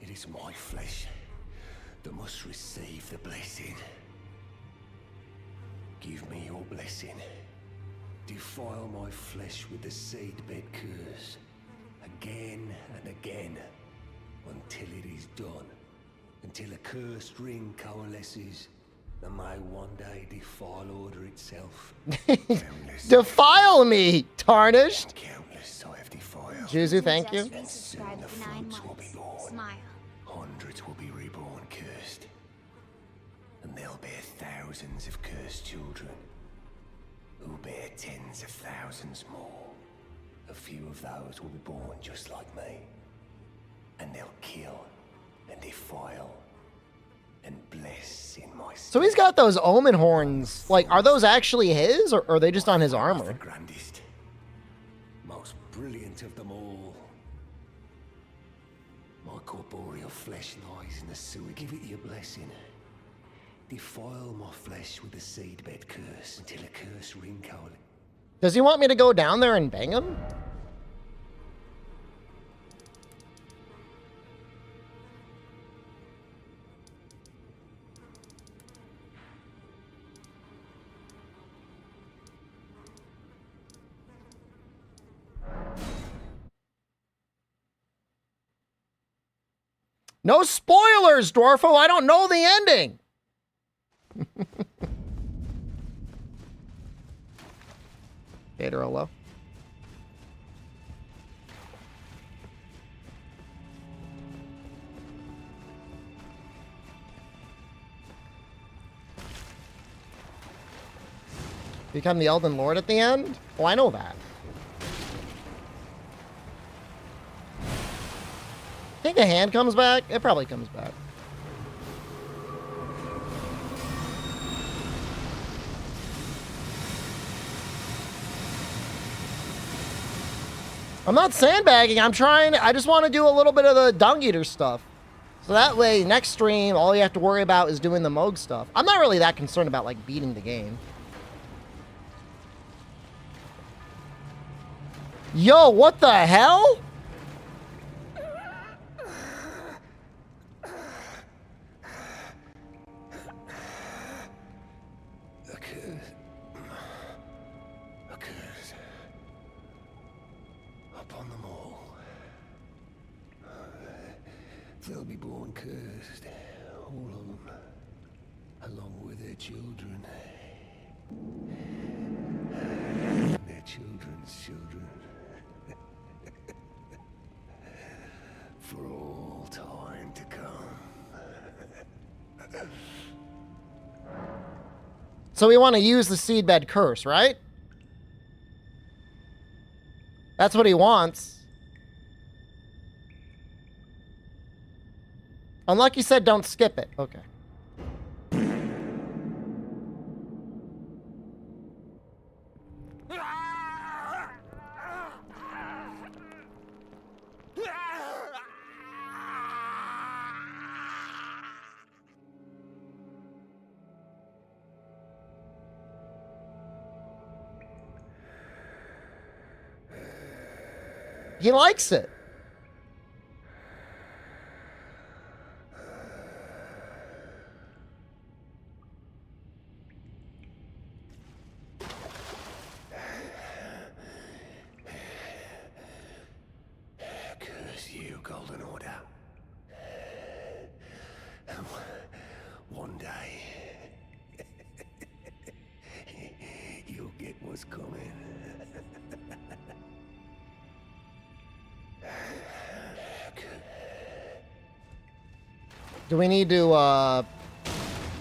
It is my flesh that must receive the blessing. Give me your blessing. Defile my flesh with the seedbed curse, again and again, until it is done. Until a cursed ring coalesces, and may one day defile order itself. Countless,
Defile me, tarnished!
countless I have defiled.
Juzu, thank you.
And soon the fruits will be born.
Smile.
Hundreds will be reborn cursed. And they'll bear thousands of cursed children, who bear tens of thousands more. A few of those will be born just like me. And they'll kill and defile and bless in my
So he's got those omen horns. Like, are those actually his, or are they just on his
The
armor?
grandest, most brilliant of them all. My corporeal flesh lies in the sewer. Give it your blessing. Defile my flesh with the seedbed curse until a curse ring coal.
Does he want me to go down there and bang him? No spoilers, Dwarfo. I don't know the ending. Gatorolo. Become the Elden Lord at the end? Oh, I know that. Think a hand comes back? It probably comes back. I'm not sandbagging. I'm trying. I just want to do a little bit of the dung eater stuff. So that way, next stream, all you have to worry about is doing the Moog stuff. I'm not really that concerned about, like, beating the game. Yo, what the hell?
A curse upon them all. They'll be born cursed, all of them, along with their children. And their children's children. For all time to come.
So we want to use the seedbed curse, right? That's what he wants. Unlucky said don't skip it. Okay. He likes it.
Curse you, Golden Order. One day, you'll get what's coming.
Do we need to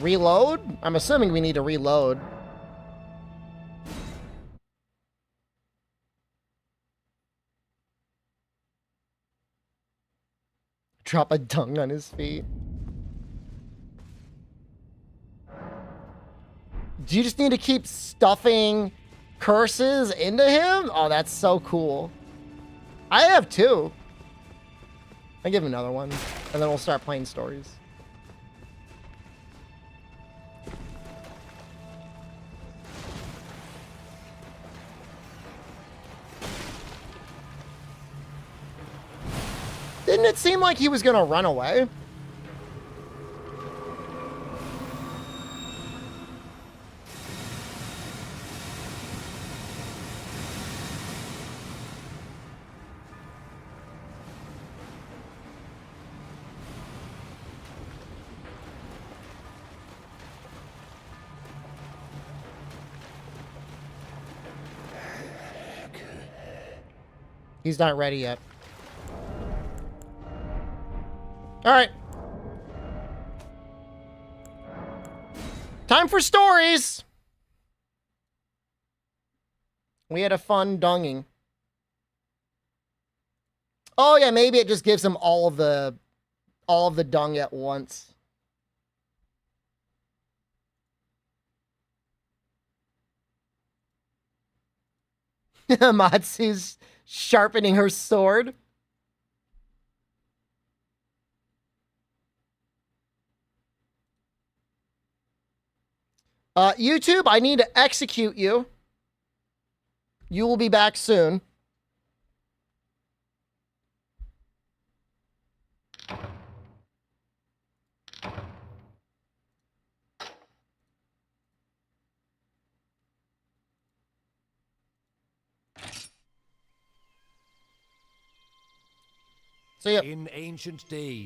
reload? I'm assuming we need to reload. Drop a dung on his feet. Do you just need to keep stuffing curses into him? Oh, that's so cool. I have 2. I'll give him another one, and then we'll start playing stories. Didn't it seem like he was gonna run away? He's not ready yet. All right. Time for stories. We had a fun dunging. Oh yeah, maybe it just gives him all of the dung at once. Matsu's sharpening her sword. YouTube, I need to execute you. You will be back soon. See ya.
In ancient days.